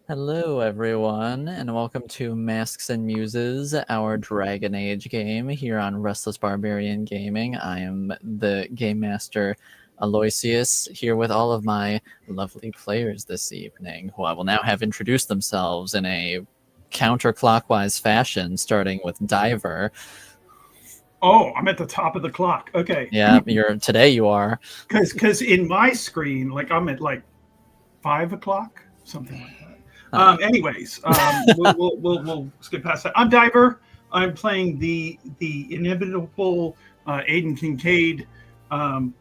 Hello, everyone, and welcome to Masks and Muses, our Dragon Age game here on Restless Barbarian Gaming. I am the Game Master Aloysius, here with all of my lovely players this evening, who I will now have introduced themselves in a counterclockwise fashion, starting with Diver. Oh, I'm at the top of the clock. Okay. Yeah, today you are. Because in my screen, like I'm at like 5 o'clock, something like that. Anyways, we'll skip past that. I'm Diver. I'm playing the inevitable Aiden Kincaid, and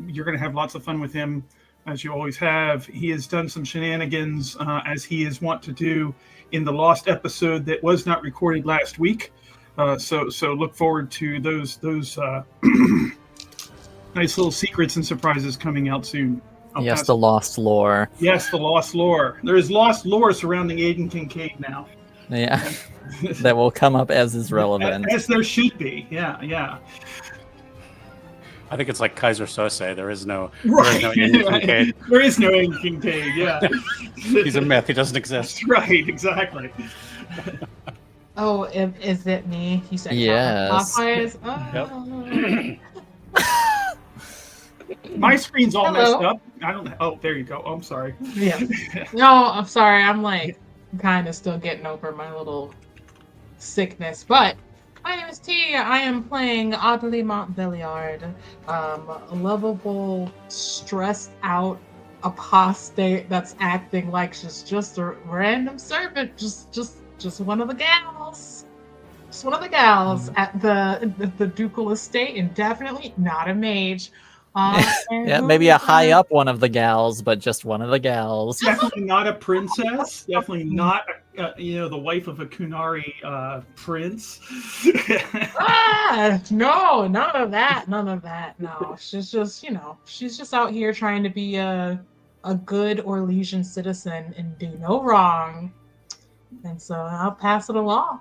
you're going to have lots of fun with him, as you always have. He has done some shenanigans, as he is wont to do in the lost episode that was not recorded last week. So look forward to those nice little secrets and surprises coming out soon. Yes, the lost lore. Yes, the lost lore. There is lost lore surrounding Aiden Kincaid now. Yeah, that will come up as is relevant. As there should be. Yeah. I think it's like Kaiser Sose. There is no Aiden Kincaid. There is no Aiden Kincaid, yeah. He's a myth. He doesn't exist. Right, exactly. Oh, is it me? You said yes. Clockwise? Yep. My screen's all Hello. messed up. I don't. Oh, there you go. Oh, I'm sorry. Yeah. No, I'm sorry. I'm like kind of still getting over my little sickness. But my name is T. I am playing Audley Montbelliard, a lovable, stressed out apostate that's acting like she's just a random servant, just one of the gals. Just one of the gals at the ducal estate, and definitely not a mage. Yeah, maybe a high up one of the gals, but just one of the gals. Definitely not a princess. Definitely not, the wife of a Kunari prince. No, none of that. No, she's just out here trying to be a good Orlesian citizen and do no wrong. And so I'll pass it along.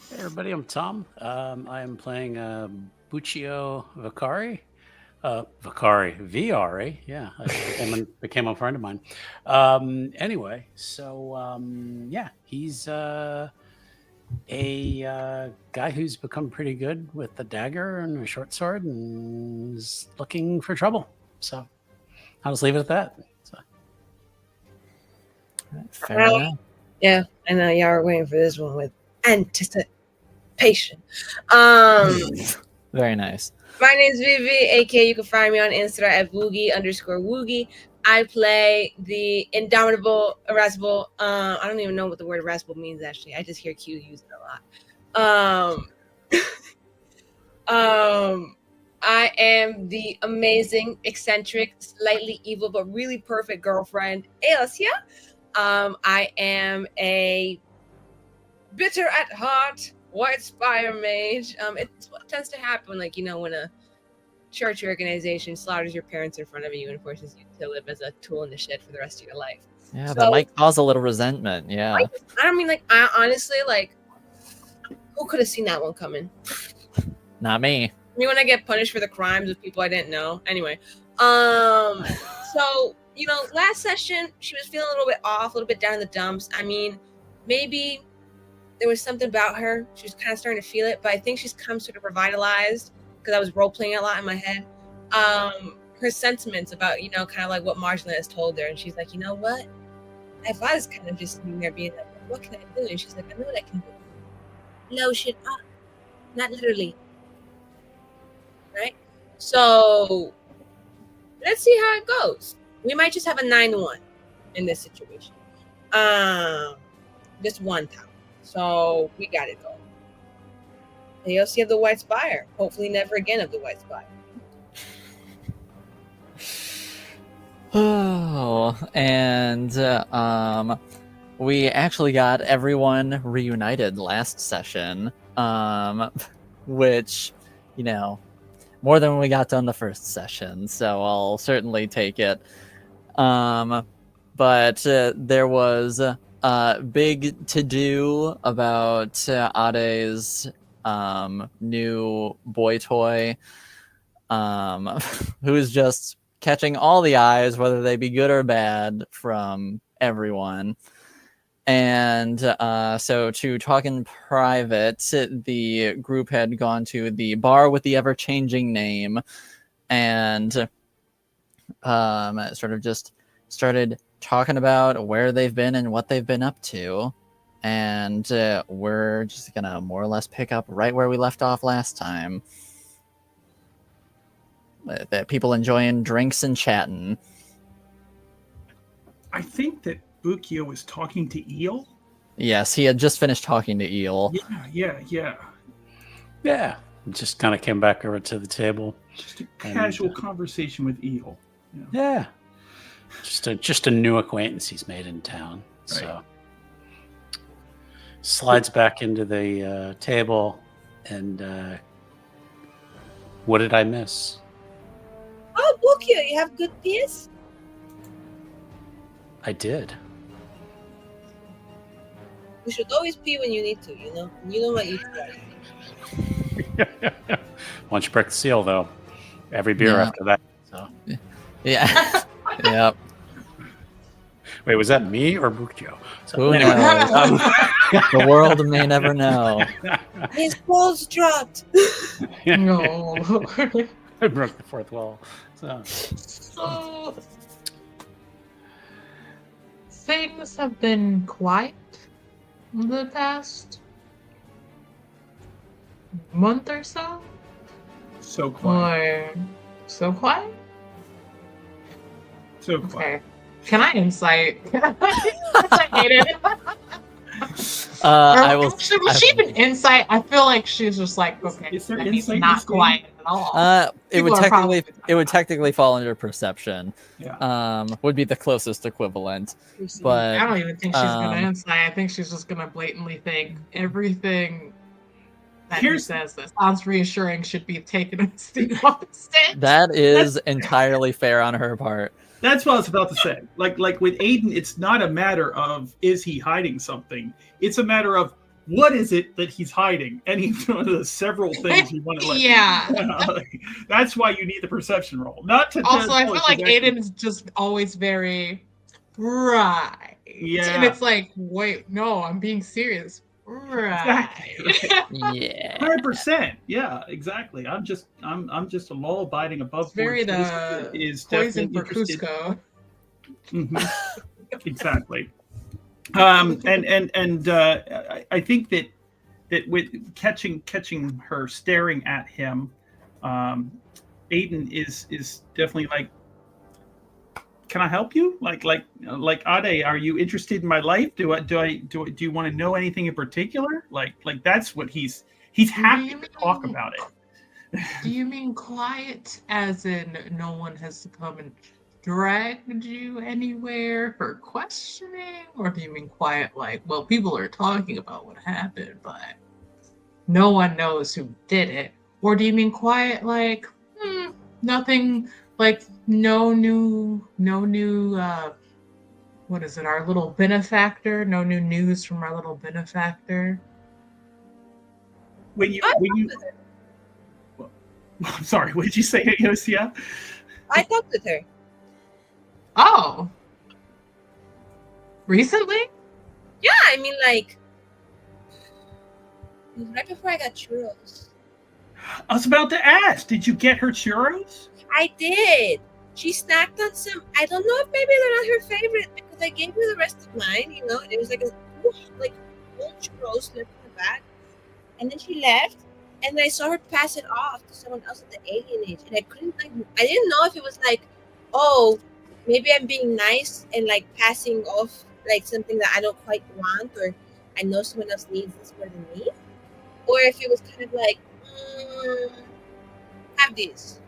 Hey everybody, I'm Tom. I am playing Buccio Vicari. Viari. Yeah, became a friend of mine. Anyway, so he's a guy who's become pretty good with the dagger and a short sword and is looking for trouble. So I'll just leave it at that. So. Fair enough. Yeah, I know y'all are waiting for this one with anticipation. Very nice. My name's Vivi, aka you can find me on Insta at Woogie_Woogie. I play the indomitable, irascible. I don't even know what the word irascible means actually. I just hear Q use it a lot. I am the amazing, eccentric, slightly evil but really perfect girlfriend, Aosia. I am a bitter at heart white spire mage. It's what tends to happen, like, when a church organization slaughters your parents in front of you and forces you to live as a tool in the shed for the rest of your life. Yeah, that might cause a little resentment. Yeah. I honestly, who could have seen that one coming? Not me. When I get punished for the crimes of people I didn't know. Anyway, so last session she was feeling a little bit off, a little bit down in the dumps. I mean, maybe there was something about her. She was kind of starting to feel it, but I think she's come sort of revitalized because I was role-playing a lot in my head. Her sentiments about, kind of like what Marjolaine has told her. And she's like, you know what? If I was kind of just sitting there being like, what can I do? And she's like, I know what I can do. Blow shit up. Not literally. Right? So let's see how it goes. We might just have a 9-1 in this situation. Just one time. So we got it going. AOC of the White Spire. Hopefully never again of the White Spire. Oh, and we actually got everyone reunited last session, which, more than we got done the first session, so I'll certainly take it. But there was big to-do about Ade's new boy toy, who's just catching all the eyes, whether they be good or bad, from everyone. And so to talk in private, the group had gone to the bar with the ever-changing name and sort of just started talking about where they've been and what they've been up to. And we're just going to more or less pick up right where we left off last time. That people enjoying drinks and chatting. I think that Bukio was talking to Eel. Yes, he had just finished talking to Eel. Yeah. Just kind of came back over to the table. Just a casual conversation with Eel. Yeah. Just a new acquaintance he's made in town. Right. So slides back into the table and what did I miss? Oh, Bukio, you have good PS? I did. You should always pee when you need to, you know? You know what you do. Once you break the seal, though, every beer after that. So. Yeah. Yep. Wait, was that me or Bukio? So, Who anyway, knows? The world may never know. His balls dropped. No. I broke the fourth wall. So things have been quiet the past month or so. So quiet. Or so quiet? So quiet. Okay. Can I insight? I hate it. I will. Actually, was she even insight? I feel like she's just like, okay, Is there that means insight in not this game? quiet at all. It would People are probably- technically fall under perception. Yeah. Would be the closest equivalent. I But don't even think she's gonna um, insight. I think she's just gonna blatantly think everything that he Here's- says that sounds reassuring should be taken as the opposite. that is entirely fair on her part. That's what I was about to say. Like with Aiden, it's not a matter of is he hiding something. It's a matter of what is it that he's hiding. Any one of the several things you want to let. Yeah. That's why you need the perception roll. Not to Also, I feel like exactly- Aiden is just always very right. Yeah. And it's like, wait, no, I'm being serious. Right. Exactly. Yeah. 100%. Yeah, exactly. I'm just a law-abiding above It's very board the citizen is poison definitely for interested. Cusco. Mhm. Exactly. I think that with catching her staring at him, Aiden is definitely like, can I help you? Like Ade, are you interested in my life? Do you want to know anything in particular? Like that's what he's happy to talk about it. Do you mean quiet as in no one has come and dragged you anywhere for questioning? Or do you mean quiet like, well, people are talking about what happened, but no one knows who did it? Or do you mean quiet like, nothing, like no new what is it, our little benefactor? No new news from our little benefactor? When you I'm sorry, what did you say, Yosia? I talked with her. Oh. Recently? Yeah, I mean, like, it was right before I got churros. I was about to ask, did you get her churros? I did. She snacked on some. I don't know if maybe they're not her favorite because I gave her the rest of mine, you know, and it was like whole churros left in the bag. And then she left, and I saw her pass it off to someone else at the alienage, and I didn't know if it was like, oh, maybe I'm being nice and like passing off like something that I don't quite want, or I know someone else needs this more than me, or if it was kind of like, have these.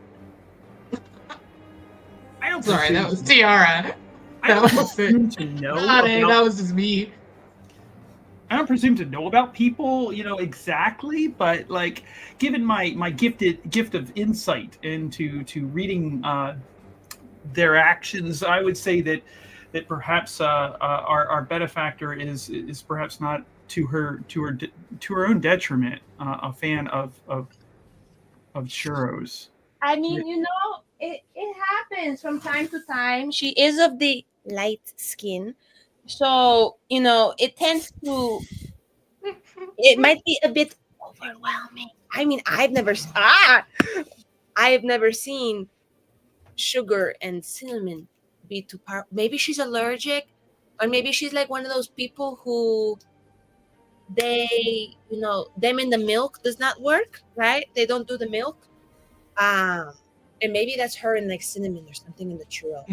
I don't Sorry, presume- that was Tiara. I don't that was it. presume to know. That was just me. I don't presume to know about people, you know, exactly, but like, given my gift of insight into reading their actions, I would say that perhaps our benefactor is perhaps not to her own detriment a fan of churros. I mean, you know, it happens from time to time. She is of the light skin, so it tends to. It might be a bit overwhelming. I mean, I've never seen sugar and cinnamon be too powerful. Maybe she's allergic, or maybe she's like one of those people who them in the milk does not work, right? They don't do the milk. And maybe that's her in like cinnamon or something in the churro.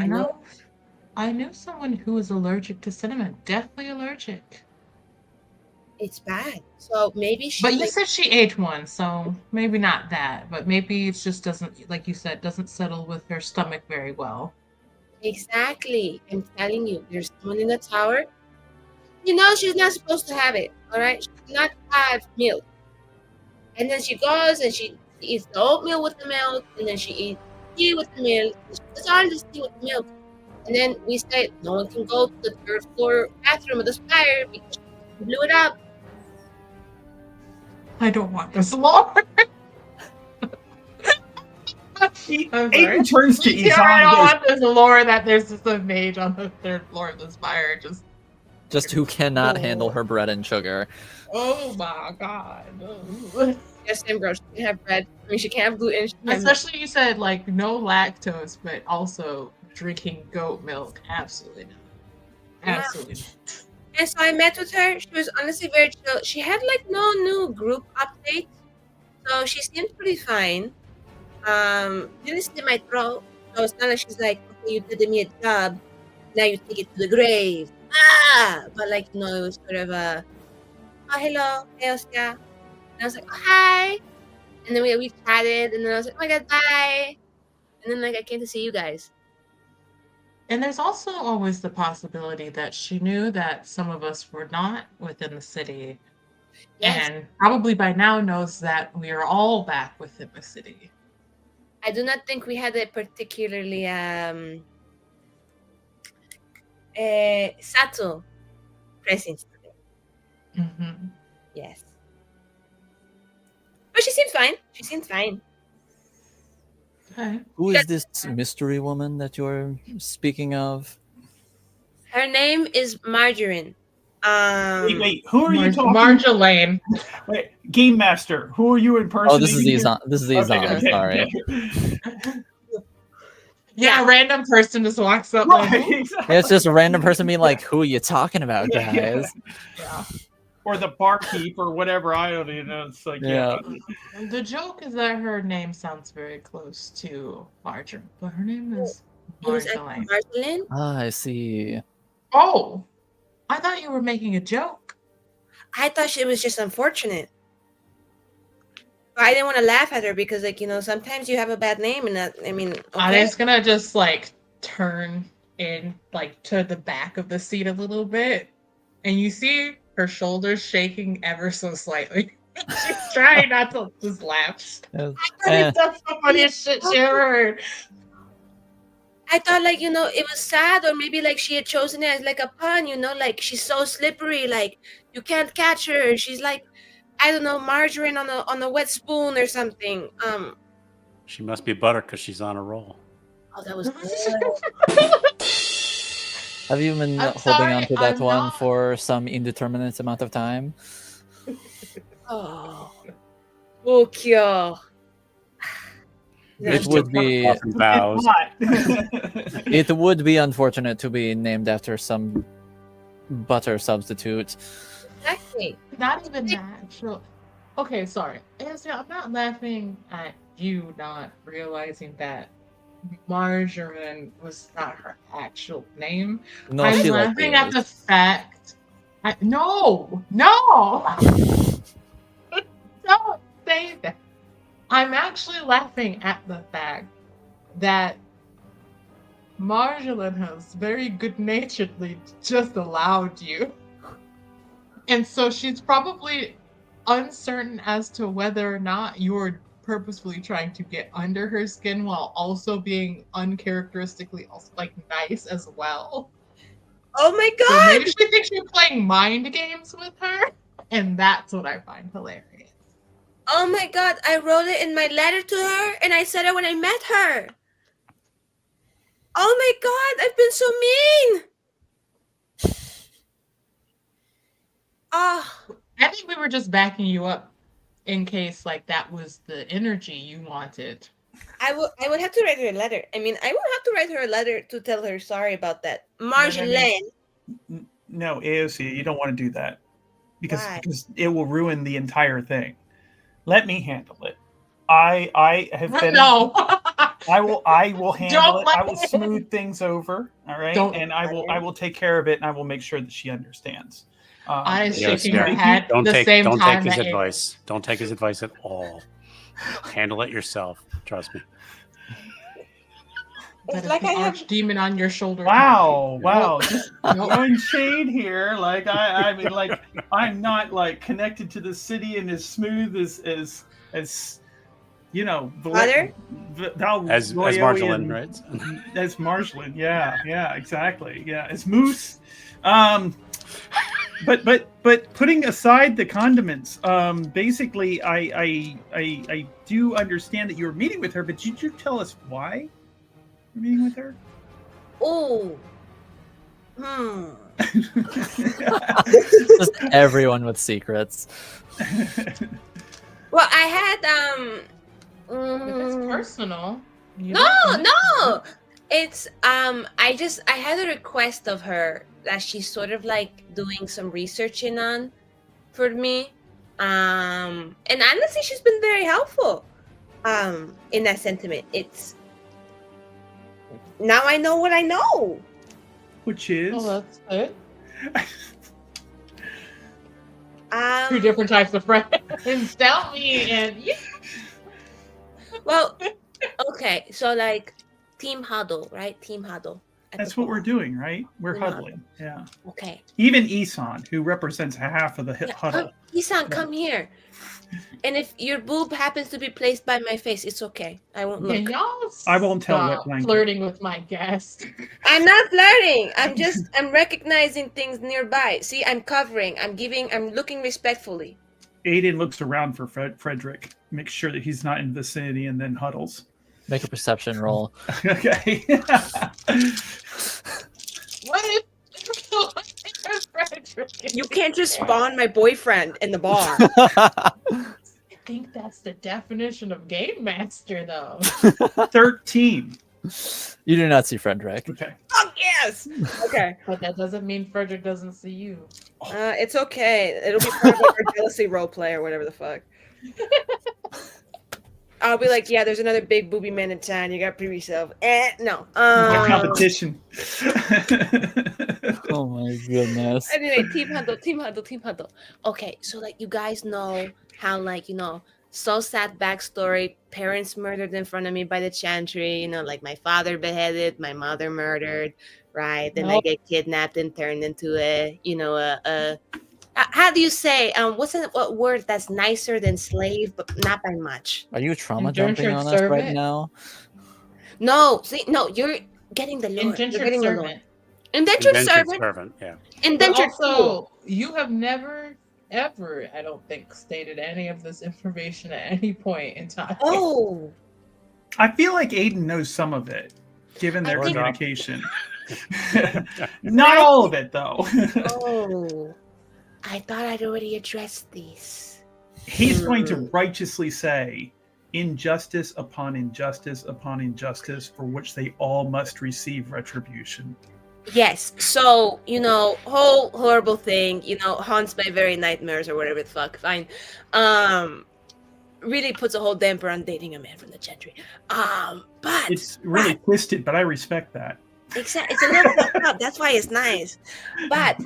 I knew someone who was allergic to cinnamon. Definitely allergic. It's bad. So maybe she. But you said she ate one, so maybe not that. But maybe it just doesn't, like you said, doesn't settle with her stomach very well. Exactly. I'm telling you, there's someone in the tower. She's not supposed to have it. All right, she should not have milk. And then she goes and she eats the oatmeal with the milk, and then she eats tea with the milk. She does all this tea with the milk. And then we say no one can go to the third floor bathroom of the spire because she blew it up. I don't want this lore. Aiden turns to Izan. I don't want this lore that there's just a mage on the third floor of the spire. Just who cannot handle her bread and sugar. Oh my god. Yes, and bro, she can have bread. I mean, she can't have gluten. Especially you said like no lactose, but also drinking goat milk. Absolutely not. Absolutely not. And so I met with her. She was honestly very chill. She had like no new group updates, so she seemed pretty fine. Didn't slit my throat, so it's not like she's like, okay, you did me a job, now you take it to the grave. But like it was sort of a, oh hello, hey Oscar. And I was like, oh hi, and then we chatted, and then I was like, oh my god, bye, and then like I came to see you guys. And there's also always the possibility that she knew that some of us were not within the city. Yes. And probably by now knows that we are all back within the city. I do not think we had a particularly subtle presence today. Mm-hmm. Yes. But she seems fine. Okay. Who is this mystery woman that you're speaking of? Her name is Margarine. Wait, who are you talking? Marjolaine. Wait, Game Master. Who are you in person? Oh, this is Izan. This is Izan. Okay. Sorry. Yeah, a random person just walks up. Right, Like, exactly. It's just a random person being like, "Who are you talking about, guys?" yeah. Or the barkeep or whatever. I don't even know. It's like Yeah. The joke is that her name sounds very close to Marjorie, but her name is Marjolaine. Marjolaine? Ah, I see. Oh, I thought you were making a joke. I thought she was just unfortunate. But I didn't want to laugh at her because, like, sometimes you have a bad name and that, I mean... Okay. Ade's gonna just, like, turn in, like, to the back of the seat a little bit. And you see her shoulders shaking ever so slightly. She's trying not to just laugh. Yes. That's the funniest shit she ever heard. I thought, like, it was sad, or maybe, like, she had chosen it as, like, a pun, like, she's so slippery, like, you can't catch her. She's, like, I don't know, margarine on a wet spoon or something. She must be butter because she's on a roll. Oh, that was good. Have you been holding on to that one for some indeterminate amount of time? Oh. Ukyo. It would be Vows. it would be unfortunate to be named after some butter substitute. Exactly. Not even that. Okay, sorry. I'm not laughing at you not realizing that Margarine was not her actual name. No, I'm she laughing like at the fact. No! Don't say that. I'm actually laughing at the fact that Marjolaine has very good-naturedly just allowed you. And so she's probably uncertain as to whether or not you're purposefully trying to get under her skin while also being uncharacteristically like nice as well. Oh my So god! maybe she thinks you're playing mind games with her, and that's what I find hilarious. Oh my god, I wrote it in my letter to her, and I said it when I met her. Oh my god, I've been so mean. Oh, I think we were just backing you up in case like that was the energy you wanted. I would have to write her a letter. I mean, I would have to write her a letter to tell her sorry about that. Marjolaine. No, AOC, you don't want to do that because Why? it will ruin the entire thing. Let me handle it. I have been. No. I will handle Don't it. I let will it. smooth things over. All right, Don't and I will take care of it, and I will make sure that she understands. I is Yes, shaking her yeah. head Don't the take same don't time take his that advice. Don't take his advice at all. Handle it yourself. Trust me. That It's is like the I have. archdemon on your shoulder. Wow, just Nope. throwing shade here. Like I mean, like I'm not like connected to the city and as smooth as you know, Father? As Marjolaine, right? As Marjolaine, yeah, exactly, yeah, as Moose. But putting aside the condiments, basically, I do understand that you were meeting with her, but did you tell us why you're meeting with her? Oh. Just everyone with secrets. Well, I had If it's personal. you No, don't have to. no. It's I had a request of her that she's sort of like doing some researching on for me. And honestly she's been very helpful in that sentiment. It's now I know what I know. Which is Well, that's it. Two Um different types of friends. Tell me, and yeah. well, okay, so like team huddle, right? Team huddle. at that's the what we're bar. doing, right? We're We're not. huddling, yeah. Okay. Even Isan, who represents half of the Yeah, huddle. Isan, come here. And if your boob happens to be placed by my face, it's okay. I won't look. Can y'all I won't tell stop Wet Blanket. flirting with my guest? I'm not flirting. I'm recognizing things nearby. See, I'm covering. I'm looking respectfully. Aiden looks around for Frederick, makes sure that he's not in the vicinity, and then huddles. Make a perception roll. Okay. What if You can't just spawn my boyfriend in the bar. I think that's the definition of game master, though. 13. You do not see Frederick. Okay. Oh yes. Okay. But that doesn't mean Frederick doesn't see you. It's okay. It'll be part of like our jealousy role play or whatever the fuck. I'll be like, yeah, there's another big booby man in town. You got to prove yourself. No. No competition. Oh my goodness. Anyway, team huddle. Okay, so like you guys know how like, so sad backstory, parents murdered in front of me by the chantry, like my father beheaded, my mother murdered, right? Then I Nope. get kidnapped and turned into how do you say, what word that's nicer than slave, but not by much? Are you trauma Indentured dumping on us right servant? now? No, see, no, you're getting the lore. You're Indentured getting the lore. servant. Indentured Indentured servant. servant, yeah. But Indentured fool. also, you have never, ever, I don't think, stated any of this information at any point in time. Oh, I feel like Aiden knows some of it, given their I think- communication. Not all of it, though. oh. I thought I'd already addressed these. He's going to righteously say, injustice upon injustice upon injustice, for which they all must receive retribution. Yes. So, whole horrible thing, haunts my very nightmares or whatever the fuck. Fine. Really puts a whole damper on dating a man from the gentry. But It's really twisted, but I respect that. it's a little fucked up. That's why it's nice. But,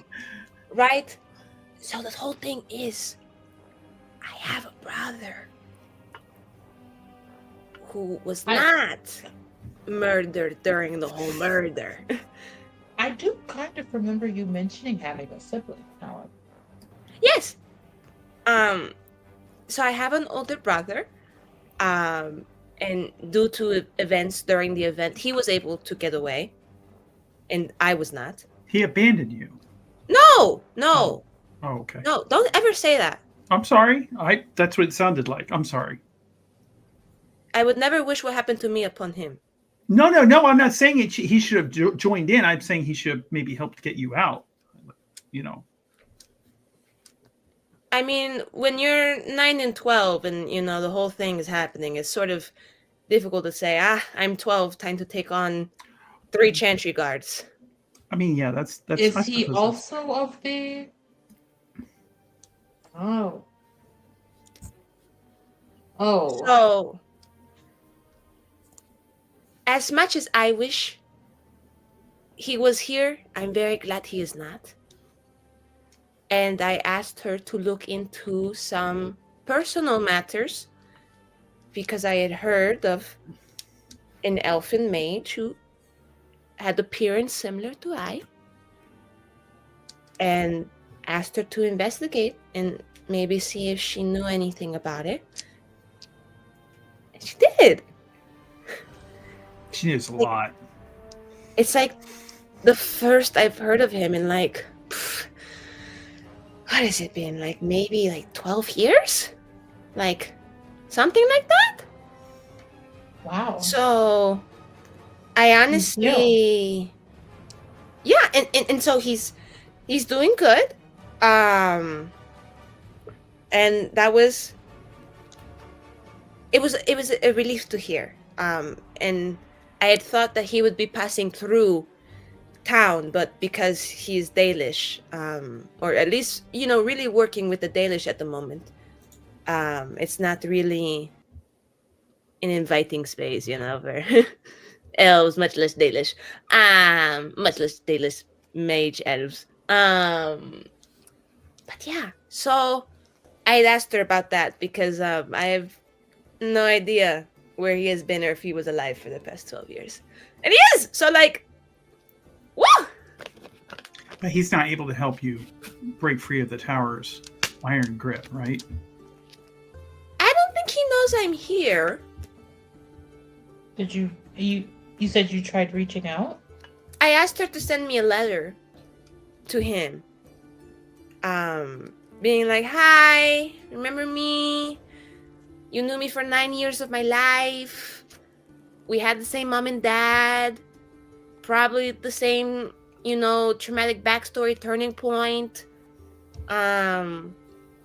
right? So the whole thing is, I have a brother who was not murdered during the whole murder. I do kind of remember you mentioning having a sibling, however. Yes. So I have an older brother. And due to events during the event, he was able to get away. And I was not. He abandoned you. No. Oh, okay. No, don't ever say that. I'm sorry. That's what it sounded like. I'm sorry. I would never wish what happened to me upon him. No. I'm not saying he should have joined in. I'm saying he should have maybe helped get you out. You know. I mean, when you're 9 and 12 and, the whole thing is happening, it's sort of difficult to say, I'm 12, time to take on 3 chantry guards. I mean, yeah, that's. Is I he suppose also of the... Oh. Oh. So, as much as I wish he was here, I'm very glad he is not. And I asked her to look into some personal matters because I had heard of an elfin mage who had appearance similar to I, and asked her to investigate and maybe see if she knew anything about it. And she did. She knows a lot. It's like the first I've heard of him in what has it been? Maybe 12 years? Something like that? Wow. So I honestly, yeah, and so he's doing good, and that was it was a relief to hear, and I had thought that he would be passing through town, but because he's Dalish, or at least really working with the Dalish at the moment, it's not really an inviting space, for elves, much less Dalish, mage elves. But yeah, so I'd asked her about that because I have no idea where he has been or if he was alive for the past 12 years. And he is! So woo! But he's not able to help you break free of the tower's iron grip, right? I don't think he knows I'm here. Did you said you tried reaching out? I asked her to send me a letter to him. Being like, hi, remember me? You knew me for 9 years of my life. We had the same mom and dad. Probably the same, traumatic backstory, turning point.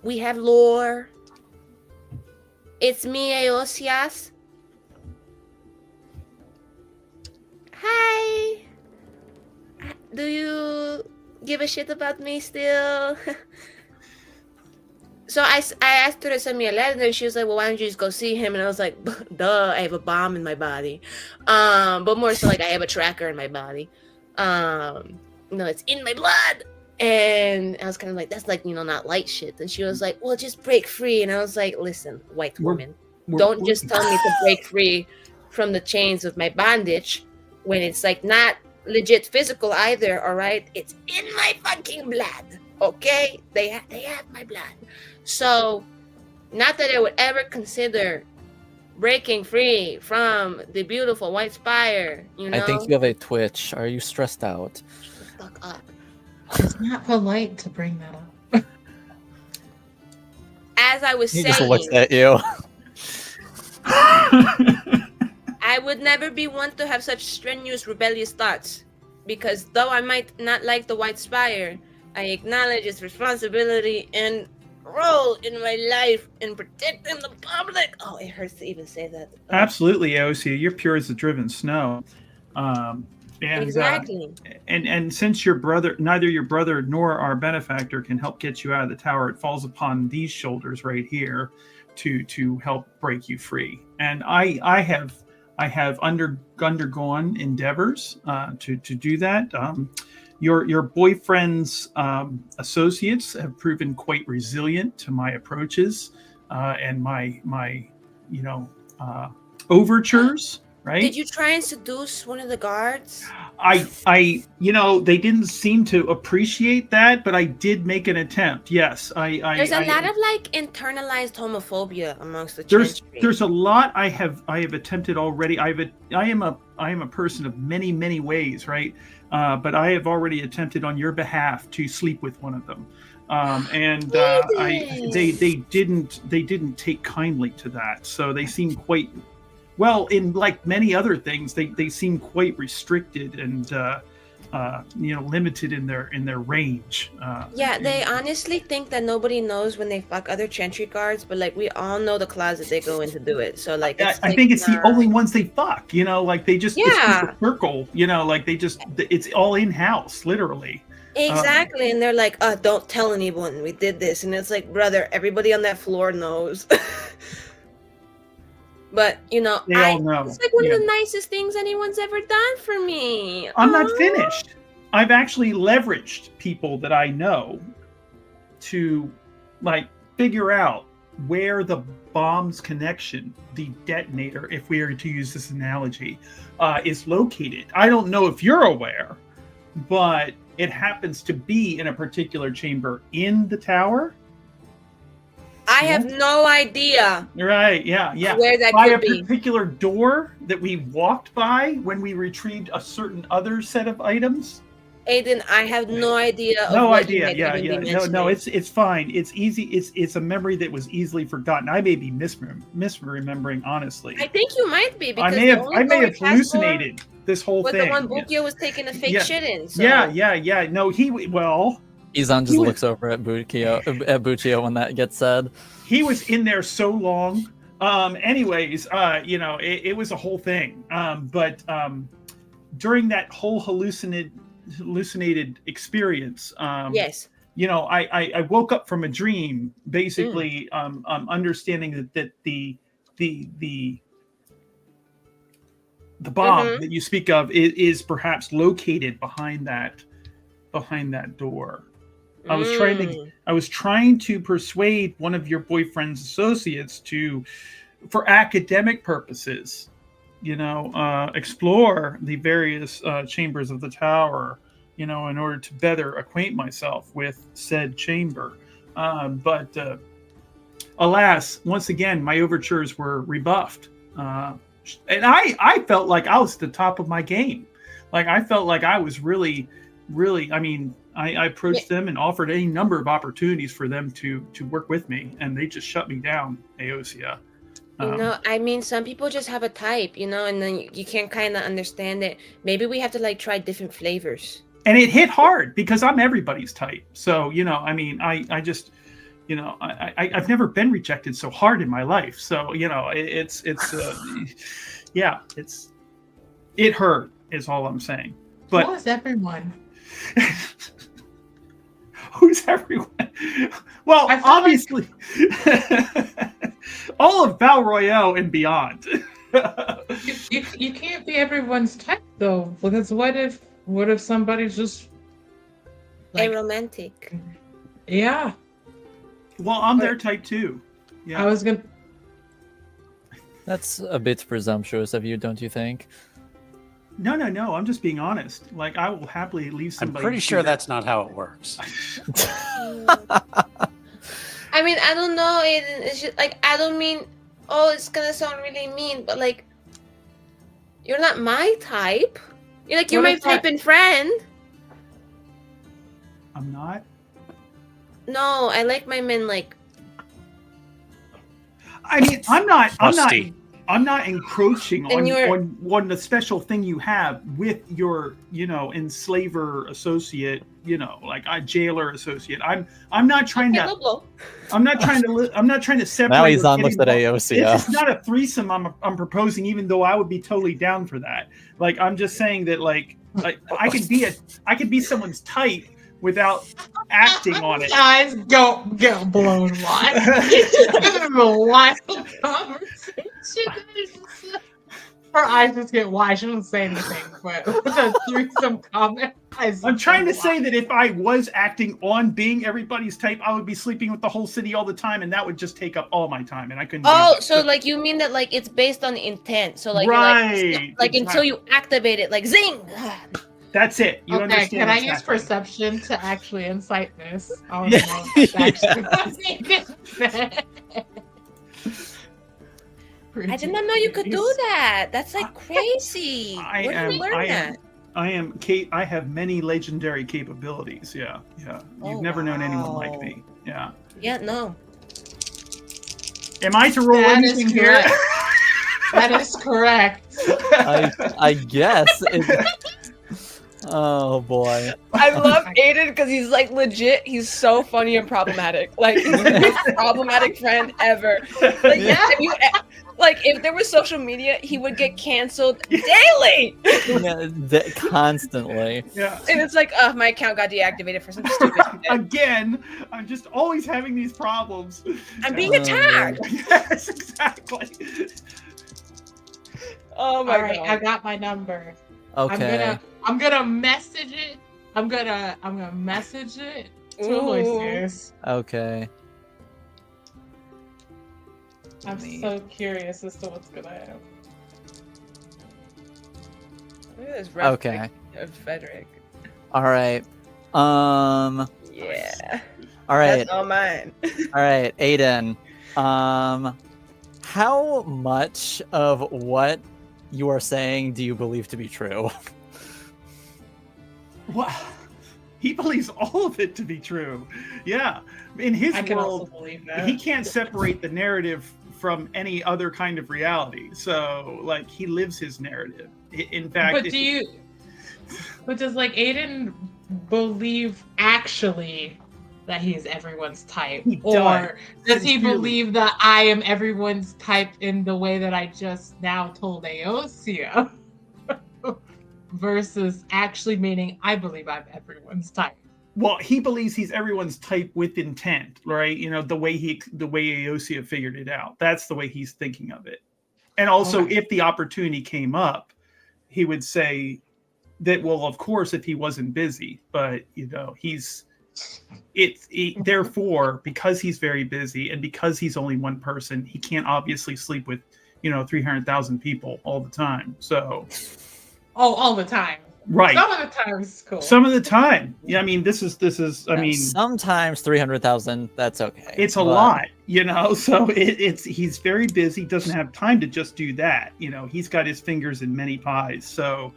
We have lore. It's me, Eosias. Hi. Do you give a shit about me still? So I asked her to send me a letter, and she was like, well, why don't you just go see him? And I was like, duh, I have a bomb in my body. But more so I have a tracker in my body. No, it's in my blood. And I was kind of like, that's not light shit. And she was like, well, just break free. And I was like, listen, white woman, don't just tell me to break free from the chains of my bondage when it's not legit physical either, all right? It's in my fucking blood, okay? They have my blood. So, not that I would ever consider breaking free from the beautiful white spire, I think you have a twitch. Are you stressed out? Shut the fuck up. It's not polite to bring that up. As I was He saying, just looks at you. I would never be one to have such strenuous, rebellious thoughts. Because though I might not like the White Spire, I acknowledge its responsibility and role in my life in protecting the public. Oh, it hurts to even say that. Absolutely, Aosia. You're pure as the driven snow. And, Exactly. And since neither your brother nor our benefactor can help get you out of the tower, it falls upon these shoulders right here to help break you free. And I have undergone endeavors to do that. Your boyfriend's associates have proven quite resilient to my approaches and my overtures. Right? Did you try and seduce one of the guards? I they didn't seem to appreciate that, but I did make an attempt. Yes, There's a lot of internalized homophobia amongst the there's a lot I have attempted already. I am a person of many ways, right? But I have already attempted on your behalf to sleep with one of them, and they didn't take kindly to that. So they seem quite well, in like many other things, they seem quite restricted and limited in their range. Yeah, they honestly think that nobody knows when they fuck other Chantry guards, but like we all know the closet they go in to do it. So like, I think it's the only ones they fuck. Like they just it's just a circle. Like it's all in house, literally. Exactly, and they're like, don't tell anyone we did this, and it's like, brother, everybody on that floor knows. But they all know. It's like one of the nicest things anyone's ever done for me. I'm not finished. I've actually leveraged people that I know to like figure out where the bomb's connection, the detonator, if we are to use this analogy, is located. I don't know if you're aware, but it happens to be in a particular chamber in the tower. I have no idea. Right, yeah. Where that by could a be. particular door that we walked by when we retrieved a certain other set of items. Aiden, I have no idea. No idea. Yeah. No, it's fine. It's easy. It's a memory that was easily forgotten. I may be misremembering, honestly. I think you might be, because I may have hallucinated this whole thing. The one Bukio was taking a fake shit in. So. Yeah. No, Izan just looks over at Buccio when that gets said. He was in there so long. Anyways, it was a whole thing. But during that whole hallucinated experience, yes. I woke up from a dream, basically understanding that the bomb that you speak of is perhaps located behind that door. I was trying to persuade one of your boyfriend's associates for academic purposes, explore the various chambers of the tower, in order to better acquaint myself with said chamber. But alas, once again, my overtures were rebuffed. And I felt like I was at the top of my game. Like I felt like I was really, I approached them and offered any number of opportunities for them to work with me, and they just shut me down, Aosia. Some people just have a type, and then you can't kind of understand it. Maybe we have to try different flavors. And it hit hard because I'm everybody's type. So, I just, I've never been rejected so hard in my life. So, it hurt is all I'm saying. But who is everyone? Who's everyone? Well, obviously, all of Battle Royale and beyond. you can't be everyone's type though, because what if somebody's just aromantic? Yeah. Well, I'm their type too. Yeah. I was gonna. That's a bit presumptuous of you, don't you think? No. I'm just being honest. I will happily leave somebody. I'm pretty sure that's not how it works. I don't know. It's just I don't mean. Oh, it's gonna sound really mean, but you're not my type. You're my type and friend. I'm not. No, I like my men I'm not encroaching on the special thing you have with your, enslaver associate, a jailer associate. I'm not trying to. I'm not trying to separate. Now he's on looks at Aosia. It's not a threesome I'm proposing, even though I would be totally down for that. I'm just saying that I could be someone's type without acting on it. Guys, go blown wide. It's a wild conversation. Her eyes just get wide. She doesn't say anything, but with a threesome comment. I'm trying to say that if I was acting on being everybody's type, I would be sleeping with the whole city all the time, and that would just take up all my time, and I couldn't. Oh, so you mean that it's based on intent? So right, until you activate it, zing. That's it. You understand? Can I use perception to actually incite this? I want to know if I did not know you could do that. That's crazy. Where did you learn that? I am Kate. I have many legendary capabilities. Yeah. You've never known anyone like me. Yeah. Yeah. No. Am I to roll anything here? That is correct. I guess. Oh boy. I love Aiden because he's like legit. He's so funny and problematic. Like he's the most problematic friend ever. Like if there was social media, he would get canceled daily. Yeah, constantly. Yeah. And it's like, my account got deactivated for some stupid shit. Again, I'm just always having these problems. I'm being attacked. Yes, exactly. Oh my All right, god. I got my number. Okay. I'm gonna message it. I'm gonna message it to Ooh. Aloysius. Okay. I'm so curious as to what's gonna happen. Look at this rough Okay. pic of Frederick. All right. Yeah. All right. That's all mine. All right, Aiden. How much of what you are saying do you believe to be true? What? He believes all of it to be true. Yeah. In his I can also world, believe that. he can't separate the narrative from any other kind of reality. So, like, he lives his narrative. In fact, But does like Aiden believe actually that he's everyone's type, He or does he Sincerely. believe that I am everyone's type in the way that I just now told Aosia? Versus actually meaning I believe I'm everyone's type. well, he believes he's everyone's type with intent, right? You know, the way Aosia figured it out. That's the way he's thinking of it. And also, Okay. if the opportunity came up, he would say that, well, of course, if he wasn't busy, but you know, therefore, because he's very busy and because he's only one person, he can't obviously sleep with, 300,000 people all the time. So, Oh, all the time. right. Some of the times it's cool. Some of the time. Yeah, I mean, this is, I mean, sometimes 300,000, that's okay. it's a but- lot, so he's very busy, doesn't have time to just do that. He's got his fingers in many pies. So,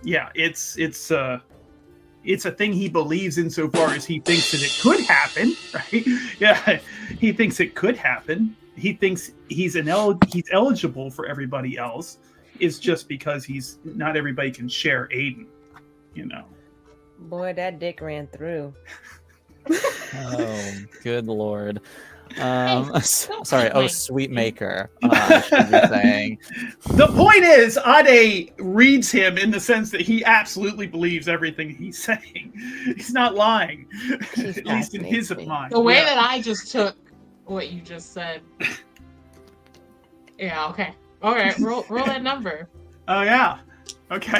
yeah, it's a thing he believes insofar as he thinks that it could happen, right? Yeah, he thinks it could happen. He thinks he's eligible for everybody else. Is just because not everybody can share Aiden, Boy, that dick ran through. Oh, good lord. Sorry. Hey, Oh, Mike. sweet maker. I should be saying. The point is, Ade reads him in the sense that he absolutely believes everything he's saying. He's not lying, at least in his fascinates me. mind. The way Yeah. that I just took what you just said. Yeah, okay. All right, roll that number. Oh yeah. Okay.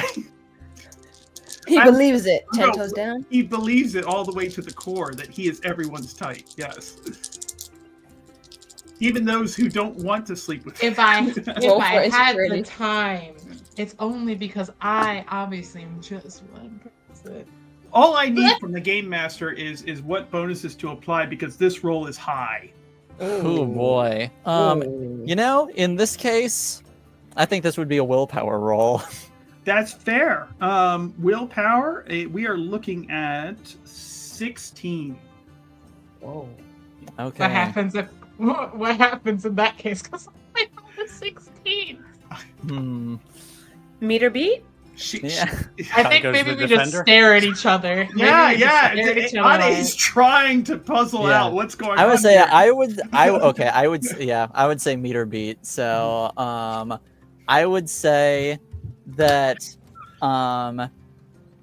He believes it. 10 No. toes down. He believes it all the way to the core that he is everyone's type. Yes. Even those who don't want to sleep with him. If I Roll for had the insecurity. time, it's only because I obviously am just one person. All I need from the game master is what bonuses to apply because this roll is high. Oh boy. In this case, I think this would be a willpower roll. That's fair. Willpower, we are looking at 16. Whoa. Okay. What happens in that case? Because I have a 16. Meter beat? Yeah. I think goes maybe the we just defender. stare at each other. Maybe Yeah, we just yeah. stare at each other Ade's trying to puzzle Yeah. out what's going on. I would say here. I would say meter beat. So I would say that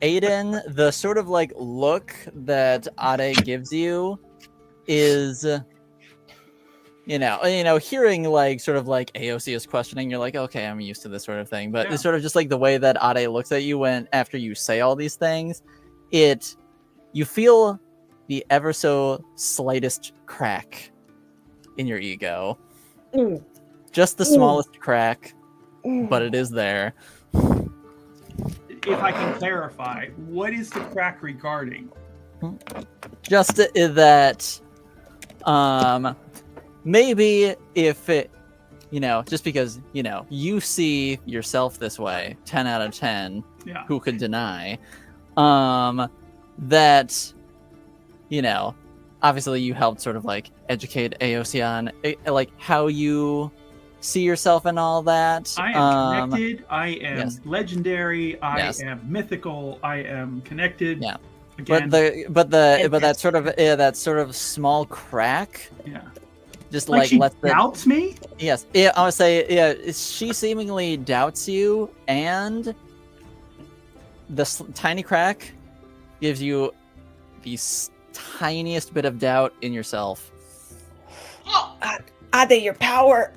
Aiden, the sort of like look that Ade gives you is hearing like sort of like AOC is questioning, you're like, okay, I'm used to this sort of thing. But Yeah. it's sort of just like the way that Ade looks at you after you say all these things, you feel the ever so slightest crack in your ego. Ooh. Just the Ooh. smallest crack, Ooh. but it is there. If I can clarify, what is the crack regarding? Just that maybe if it just because you see yourself this way, 10 out of 10, Yeah. who could deny that obviously you helped sort of like educate AOC on like how you see yourself in all that. I am connected. I am yes. legendary. I Yes. am mythical. I am connected. Yeah. Again, But that sort of small crack. yeah. Just Like she lets the doubts me. yes. Yeah, I would say she seemingly doubts you, and this tiny crack gives you the tiniest bit of doubt in yourself. Ade, your power.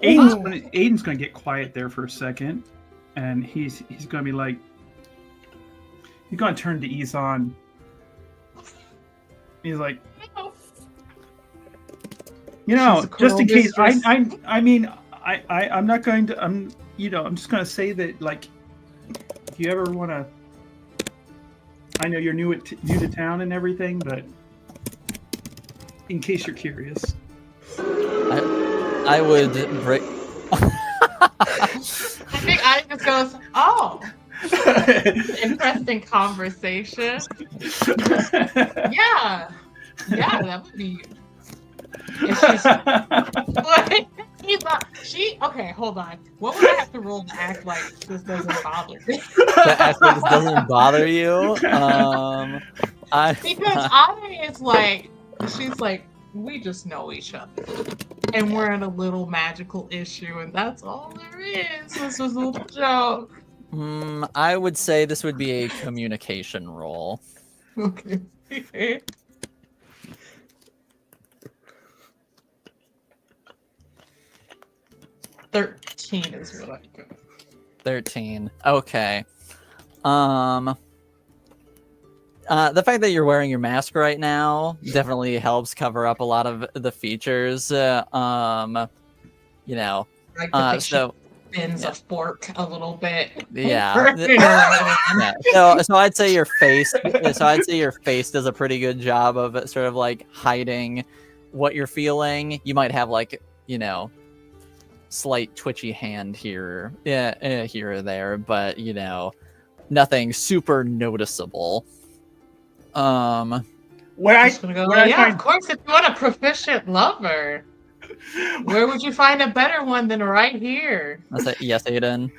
Aiden's gonna get quiet there for a second, and he's gonna be like, he's gonna turn to Izan. He's like, you know, just in case. I mean, I'm not going to. I'm just gonna say that, like, if you ever want to. I know you're new to town and everything, but in case you're curious, I would break. I think I just goes, oh, interesting conversation. Yeah, that would be. Okay, hold on. What would I have to roll to act like this doesn't bother me? To act like this doesn't bother you. Because Ade is like, she's like, we just know each other, and we're in a little magical issue, and that's all there is. This was a little joke. I would say this would be a communication roll. Okay. 13 is what I got. 13. Okay. The fact that you're wearing your mask right now definitely helps cover up a lot of the features. You know. So Bends a fork a little bit. Yeah. Yeah. So I'd say your face. So I'd say your face does a pretty good job of sort of like hiding what you're feeling. You might have like, you know, slight twitchy hand here, here or there, but you know, nothing super noticeable. of course, if you want a proficient lover, where would you find a better one than right here? I say yes, Aiden.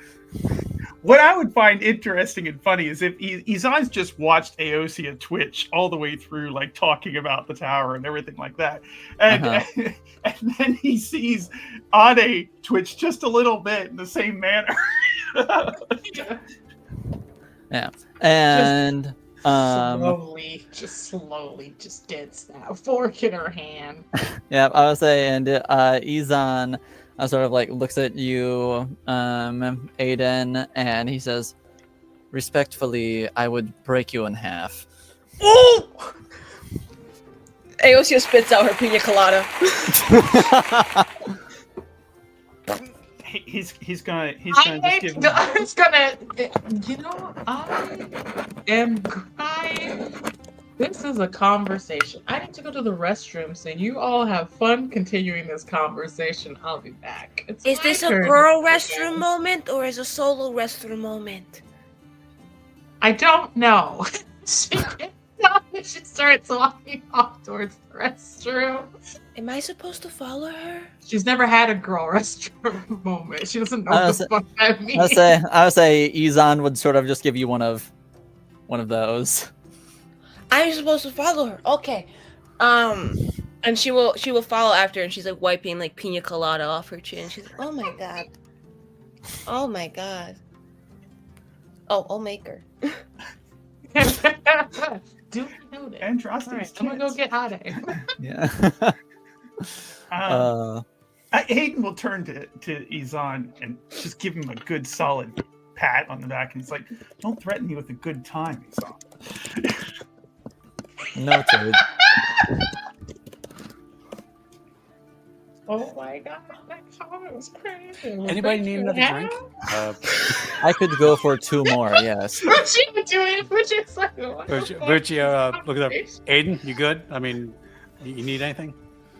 What I would find interesting and funny is if Izan's just watched Aosia Twitch all the way through, like talking about the tower and everything like that, and and then he sees Ade Twitch just a little bit in the same manner. Yeah, and slowly, just gets that fork in her hand. Yeah, I would say, and Izan sort of like looks at you, Aiden, and he says, "Respectfully, I would break you in half." Oh! Aosia spits out her pina colada. He's gonna just give him... It's gonna, you know, I am crying. This is a conversation. I need to go to the restroom, so you all have fun continuing this conversation. I'll be back. Is this a girl restroom moment or is a solo restroom moment? I don't know. She starts walking off towards the restroom. Am I supposed to follow her? She's never had a girl restroom moment. She doesn't know what the fuck that means. I would say Izan would sort of just give you one of those. I'm supposed to follow her. Okay. And she will follow after, and she's like wiping like pina colada off her chin. She's like, oh my god. Oh my god. Oh, I'll make her. Do notice. And All right, I'm gonna go get Ade. Yeah. Aiden will turn to Izan and just give him a good solid pat on the back, and he's like, "Don't threaten me with a good time, Izan." Noted. Oh my god, that comment was crazy. Anybody need another drink? I could go for 2 more. Yes. Buccio, look it up. Aiden, you good? I mean, you need anything?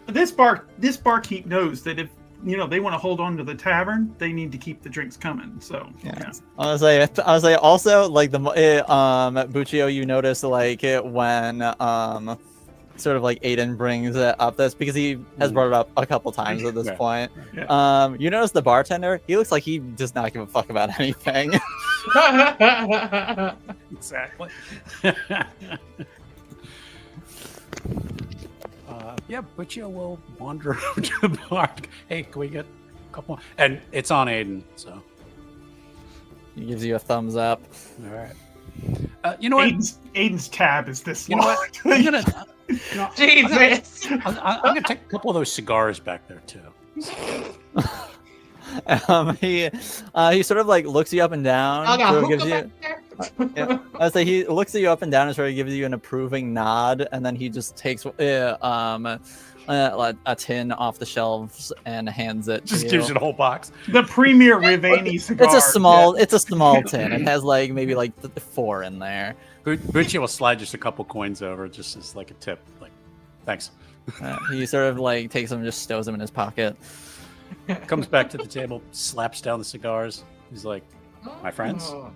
This barkeep knows that if they want to hold on to the tavern, they need to keep the drinks coming. So yeah. I was like also like the Buccio, you notice like when sort of like Aiden brings up this because he has brought it up a couple times at this Yeah. point. Yeah. You notice the bartender? He looks like he does not give a fuck about anything. Exactly. Yeah, Butchio will wander over to the bar. Hey, can we get a couple? And it's on Aiden, so. He gives you a thumbs up. All right. You know what? Aiden's tab is this You know long. what? I'm gonna. Jesus. I'm gonna take a couple of those cigars back there too. He sort of like looks you up and down. I got sort of hookah gives you, back there. yeah, I would say he looks at you up and down and sort of gives you an approving nod, and then he just takes a tin off the shelves and hands it to Just you. gives you the whole box. The premier Rivani cigar. It's a small tin. It has like maybe like 4 in there. Bucci will slide just a couple coins over, just as like a tip. Like, thanks. He sort of like takes them and just stows them in his pocket. Comes back to the table, slaps down the cigars. He's like, "My friends." Oh.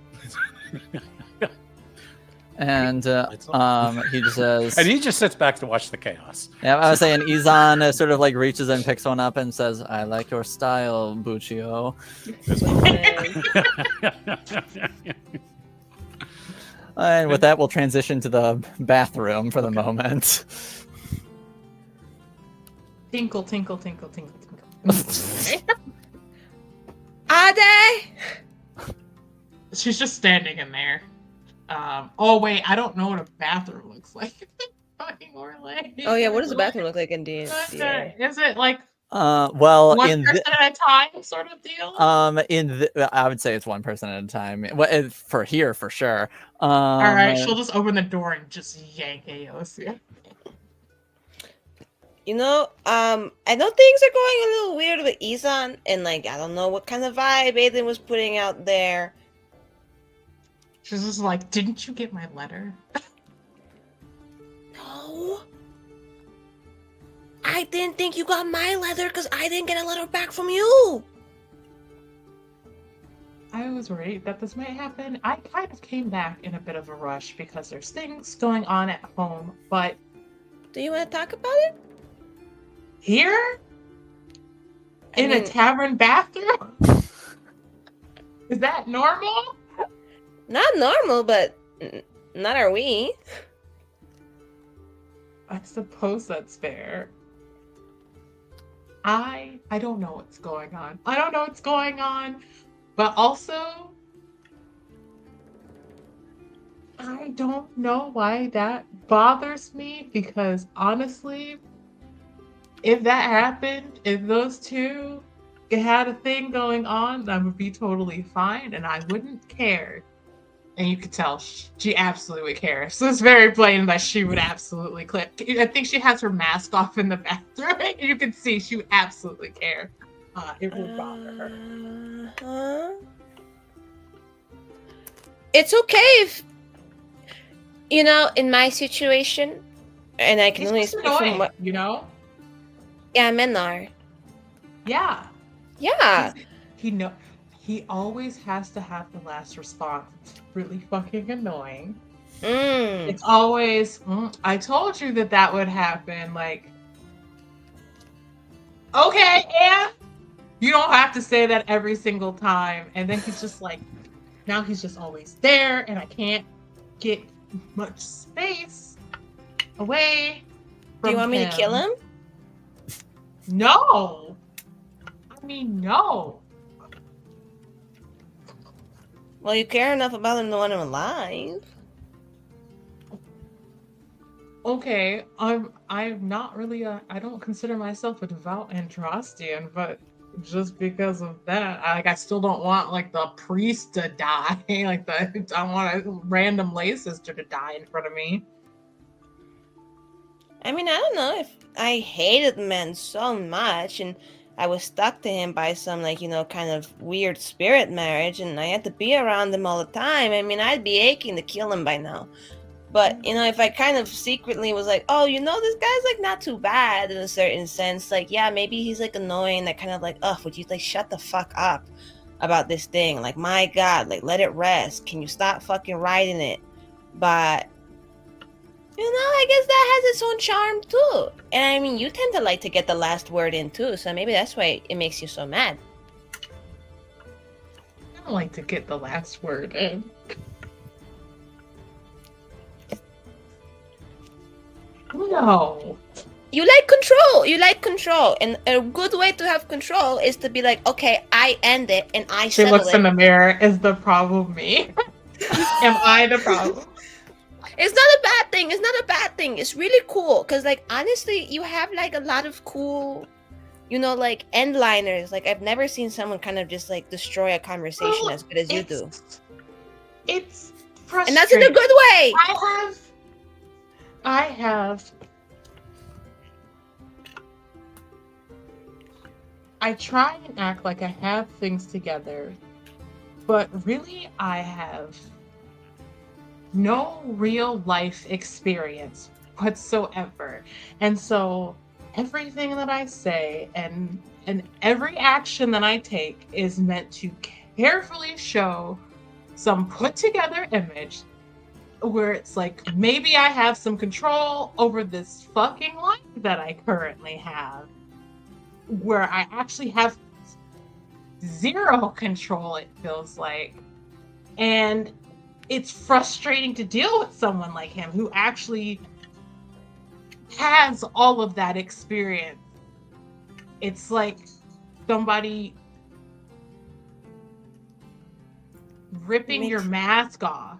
And he just says, And he just sits back to watch the chaos. yeah, I was saying Izan sort of like reaches and picks one up and says, "I like your style, Buccio." And with that, we'll transition to the bathroom for the moment. Tinkle, tinkle, tinkle, tinkle, tinkle. Ade! She's just standing in there. Oh wait, I don't know what a bathroom looks like. Fucking Orlando. Oh yeah, what does the bathroom look like in D&D? Is it like Well, one in person at a time sort of deal? I would say it's one person at a time. Well, for here, for sure. All right, she'll just open the door and just yank Aosia. You know, I know things are going a little weird with Izan, and like I don't know what kind of vibe Aiden was putting out there. She's just like, didn't you get my letter? No. I didn't think you got my letter because I didn't get a letter back from you. I was worried that this might happen. I kind of came back in a bit of a rush because there's things going on at home, but Do you want to talk about it? here? I In a mean- tavern bathroom? Is that normal? Not normal, but not are we. I suppose that's fair. I don't know what's going on. I don't know what's going on, but also I don't know why that bothers me because honestly, if that happened, if those two had a thing going on, that would be totally fine and I wouldn't care. And you could tell she absolutely would care. So it's very plain that she would absolutely clip. I think she has her mask off in the bathroom. You can see she would absolutely care. It would bother her. It's okay if, you know, in my situation, and I can It's only just speak annoying, from what. you know? Yeah, Menar. Yeah. Yeah. He always has to have the last response. It's really fucking annoying. Mm. It's always, I told you that would happen. Like, okay, and you don't have to say that every single time. And then he's just like, now he's just always there, and I can't get much space away Do you from want me to kill him? No. I mean, no. Well, you care enough about him to want him alive. Okay, I'm not really I don't consider myself a devout Andrastian, but just because of that, I still don't want like the priest to die. Like I want a random lay sister to die in front of me. I mean, I don't know if I hated men so much and I was stuck to him by some, like, you know, kind of weird spirit marriage and I had to be around him all the time. I mean, I'd be aching to kill him by now. But, you know, if I kind of secretly was like, oh, you know, this guy's like not too bad in a certain sense. Like, yeah, maybe he's like annoying. That kind of like, oh, would you like shut the fuck up about this thing? Like, my God, like let it rest. Can you stop fucking writing it? But I guess that has its own charm too. And I mean, you tend to like to get the last word in too, so maybe that's why it makes you so mad. I don't like to get the last word in. No. You like control. You like control. And a good way to have control is to be like, okay, I end it and I She settle looks it. in the mirror. Is the problem me? Am I the problem? It's not a bad thing. It's not a bad thing. It's really cool. Because, like, honestly, you have, like, a lot of cool, like, end liners. Like, I've never seen someone kind of just, like, destroy a conversation as good as you do. It's frustrating. And that's in a good way. I have. I try and act like I have things together, but really I have no real life experience whatsoever. And so everything that I say and every action that I take is meant to carefully show some put together image where it's like, maybe I have some control over this fucking life that I currently have, where I actually have zero control, it feels like. And it's frustrating to deal with someone like him who actually has all of that experience. It's like somebody ripping your mask off.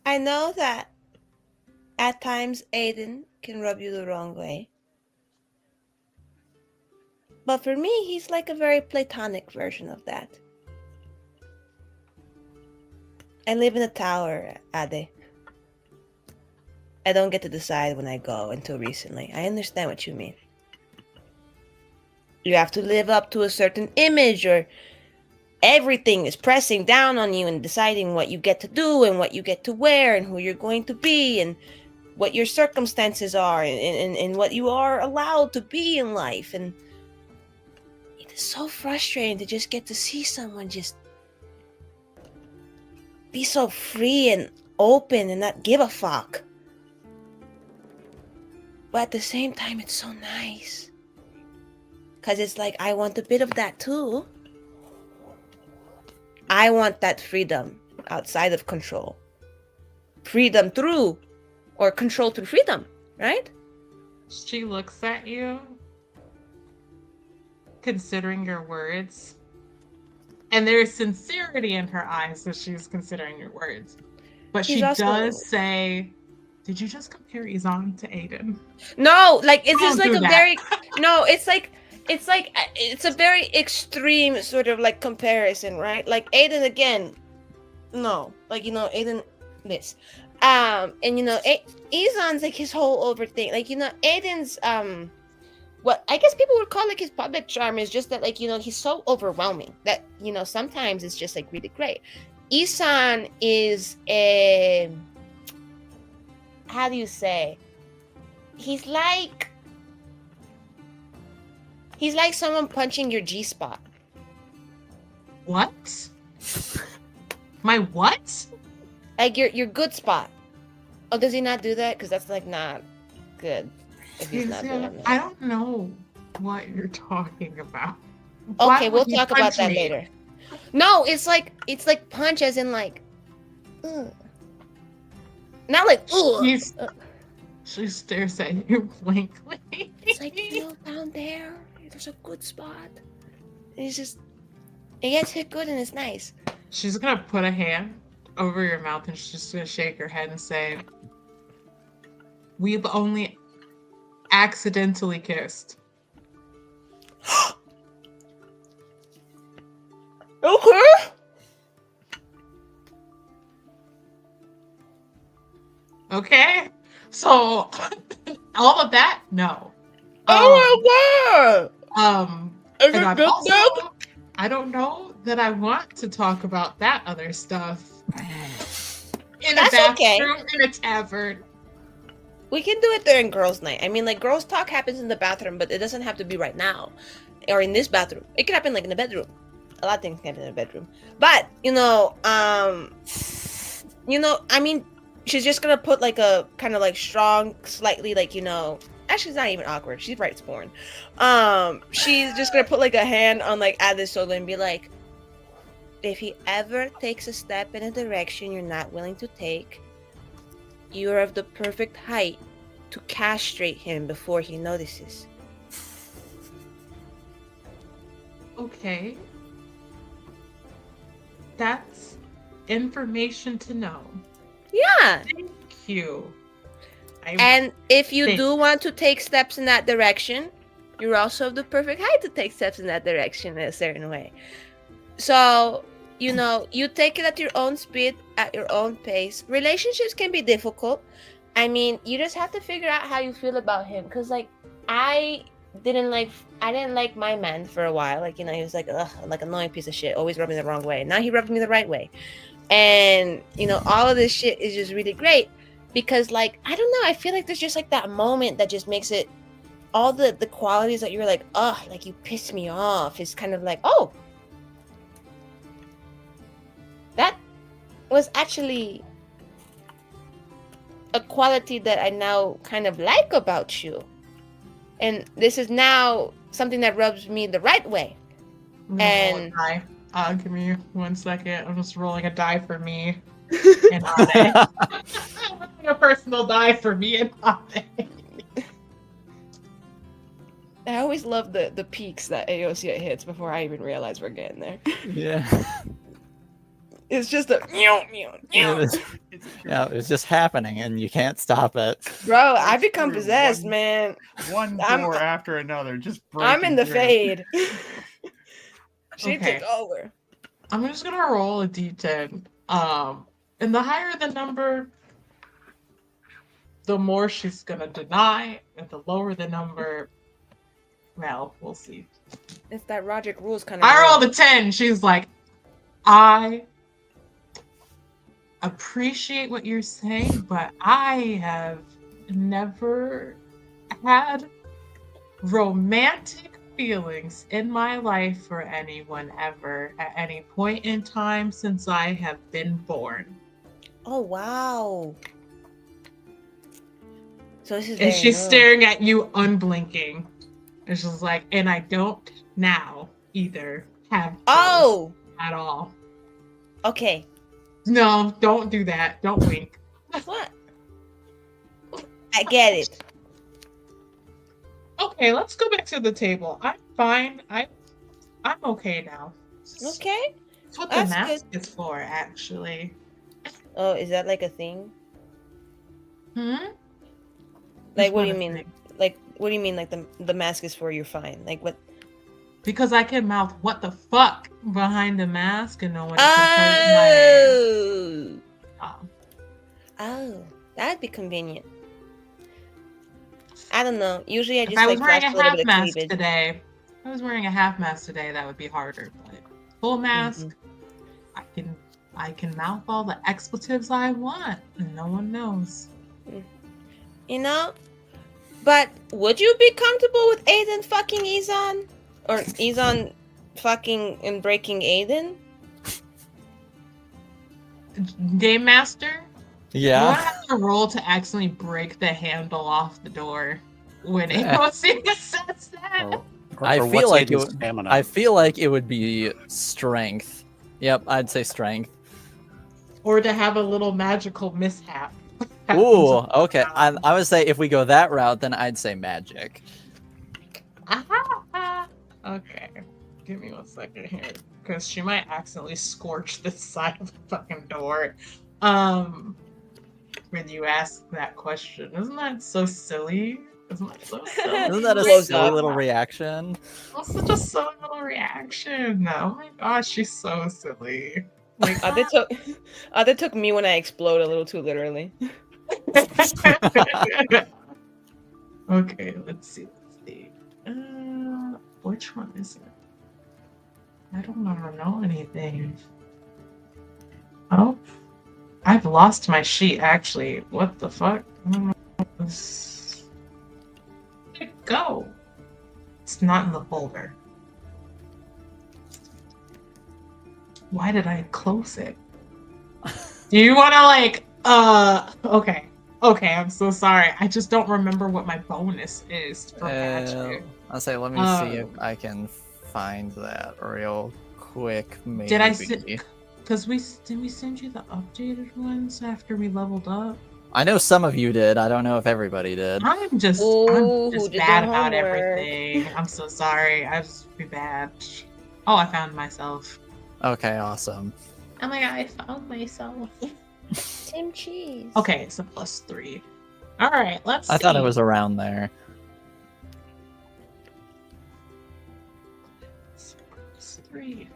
I know that at times Aiden can rub you the wrong way. But for me, he's like a very platonic version of that. I live in a tower, Ade. I don't get to decide when I go until recently. I understand what you mean. You have to live up to a certain image, or everything is pressing down on you and deciding what you get to do and what you get to wear and who you're going to be and what your circumstances are and what you are allowed to be in life. And it is so frustrating to just get to see someone just be so free and open and not give a fuck. But at the same time, it's so nice. Because it's like, I want a bit of that too. I want that freedom outside of control. Freedom through, or control through freedom, right? She looks at you, considering your words. And there's sincerity in her eyes as she's considering your words. But she does say, did you just compare Izan to Aiden? No, like it's just like a that. very no, it's a very extreme sort of like comparison, right? Like Aiden again, no, like Aiden this, and Izan's like his whole over thing, like Aiden's what I guess people would call like his public charm is just that like he's so overwhelming that sometimes it's just like really great. Izan is a, how do you say? He's like someone punching your G-spot. What? My what? Like your good spot. Oh, does he not do that? Because that's like not good. If he's not doing that. I don't know what you're talking about. Okay, we'll talk about that later. No, it's like punch as in like, ugh. Not like ugh. She stares at you blankly. It's like, down there, there's a good spot. And it gets hit good and it's nice. She's gonna put a hand over your mouth and she's just gonna shake her head and say, we've only accidentally kissed. Okay. Okay. So all of that, no. Oh my god. And I don't know that I want to talk about that other stuff in a bathroom, in a tavern. We can do it during girls' night. I mean, like, girls' talk happens in the bathroom, but it doesn't have to be right now. Or in this bathroom. It can happen, like, in the bedroom. A lot of things can happen in the bedroom. But, I mean, she's just gonna put like a kind of like strong, slightly like, actually it's not even awkward. She's right born. She's just gonna put like a hand on like Adam's shoulder and be like, if he ever takes a step in a direction you're not willing to take, you are of the perfect height to castrate him before he notices. Okay. That's information to know. Yeah. Thank you. And if you Thanks. do want to take steps in that direction, you're also of the perfect height to take steps in that direction in a certain way. So, you take it at your own speed, at your own pace. Relationships can be difficult. I mean, you just have to figure out how you feel about him. Because, like, I didn't like my man for a while. Like, he was like, ugh, like annoying piece of shit, always rubbed me the wrong way. Now he rubs me the right way. And, all of this shit is just really great. Because, like, I don't know, I feel like there's just like that moment that just makes it, all the qualities that you're like, ugh, like you piss me off, is kind of like, oh, that was actually a quality that I now kind of like about you. And this is now something that rubs me the right way. And give me 1 second. I'm just rolling a die for me and Ade. A personal die for me and Ade. I always love the peaks that AOC hits before I even realize we're getting there. Yeah. It's just a It's just happening, and you can't stop it. Bro, I become possessed, man. One door after another, just I'm in the breaking fade. She Okay. took over. I'm just gonna roll a d10. And the higher the number, the more she's gonna deny, and the lower the number, well, we'll see. It's that Roderick Rules kind of. I rolled a 10. She's like, I appreciate what you're saying, but I have never had romantic feelings in my life for anyone ever at any point in time since I have been born. Oh wow. So this is. And she's staring at you unblinking. And she's like, and I don't now either have feelings at all. Okay. No, don't do that. Don't wink. What? I get it. Okay, let's go back to the table. I'm fine. I'm okay now. Okay. That's what the That's mask is for, actually. Oh, is that like a thing? Like, What do you mean? Like, what do you mean? Like the mask is for you're fine? Like what? Because I can mouth "what the fuck" behind the mask and no one can hurt my. Oh, that'd be convenient. I don't know. Usually I just If I was like wearing flash a a little half bit of mask cleavage. today, if I was wearing a half mask today, that would be harder. But full mask, I can mouth all the expletives I want, and no one knows. But would you be comfortable with Aiden fucking Izan? Or Izan fucking and breaking Aiden? Game Master? Yeah. You want to have to roll to accidentally break the handle off the door when AOC says that. I Or feel what's like Aiden's stamina? I feel like it would be strength. Yep, I'd say strength. Or to have a little magical mishap. Ooh, okay. I would say if we go that route, then I'd say magic. Okay. Give me 1 second here. Because she might accidentally scorch this side of the fucking door. When you ask that question. Isn't that so silly? Isn't that so silly? Isn't that a Close silly up. little reaction? That's such a silly little reaction. Oh my gosh, she's so silly. Like, They took me when I explode a little too literally. Okay, let's see. Which one is it? I don't ever know anything. Oh, I've lost my sheet. Actually, what the fuck? I don't know. Where'd it go? It's not in the folder. Why did I close it? Do you want to Okay. Okay, I'm so sorry. I just don't remember what my bonus is for magic. I'll say, let me see if I can find that real quick. Maybe. Did I because did we send you the updated ones after we leveled up? I know some of you did. I don't know if everybody did. I'm just Ooh, who did bad their about homework? everything. I'm so sorry. I just be bad. Oh, I found myself. Okay, awesome. Oh my god, I found myself. Tim Cheese. Okay, it's a +3. All right, let's see. I thought it was around there. +3.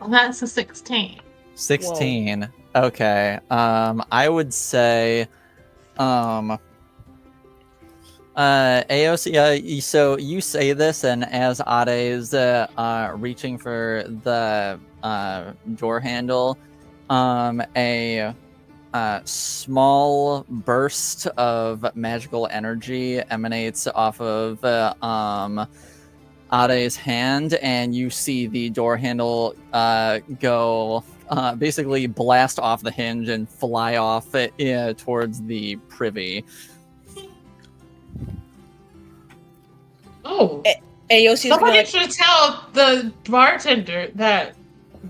Well, that's a 16. 16. Whoa. Okay. I would say AOC, so you say this, and as Ade's reaching for the door handle, a small burst of magical energy emanates off of Ade's hand, and you see the door handle go basically blast off the hinge and fly off towards the privy. Oh, Ayoshi, somebody should tell the bartender that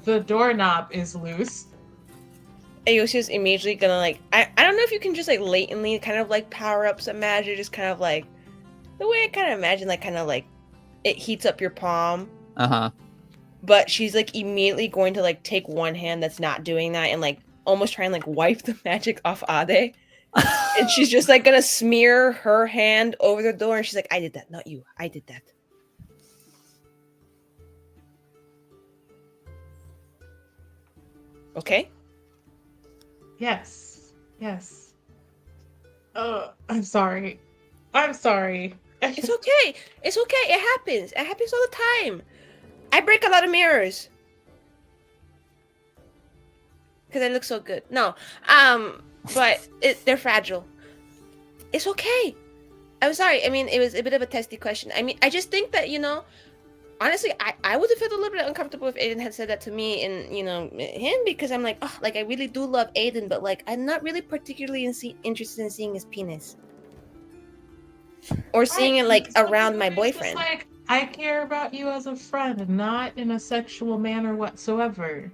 the doorknob is loose. Ayoshi is immediately gonna like. I don't know if you can just like latently kind of like power up some magic, just kind of like the way I kind of imagine, like kind of like it heats up your palm. But she's like immediately going to like take one hand that's not doing that and like almost try and like wipe the magic off Ade. And she's just like gonna smear her hand over the door, and she's like, "I did that, not you. I did that." Okay. Yes. Yes. I'm sorry. I'm sorry. It's okay. It's okay. It happens. It happens all the time. I break a lot of mirrors because I look so good. No, but they're fragile. It's okay. I'm sorry. I mean, it was a bit of a testy question. I mean, I just think that, you know, honestly, I would have felt a little bit uncomfortable if Aiden had said that to me and, you know, him, because I'm like, oh, like, I really do love Aiden, but, like, I'm not really particularly interested in seeing his penis. Or seeing it, like, around my boyfriend. Like, I care about you as a friend, not in a sexual manner whatsoever.